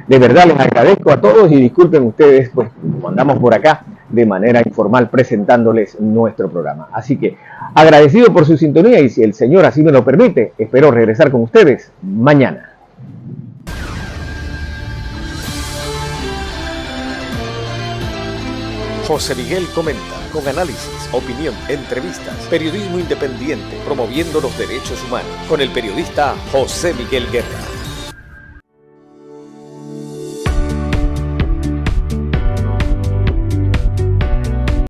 De verdad les agradezco a todos y disculpen ustedes, pues como andamos por acá de manera informal presentándoles nuestro programa. Así que agradecido por su sintonía y si el Señor así me lo permite, espero regresar con ustedes mañana. José Miguel comenta, con análisis, opinión, entrevistas, periodismo independiente, promoviendo los derechos humanos, con el periodista José Miguel Guerra.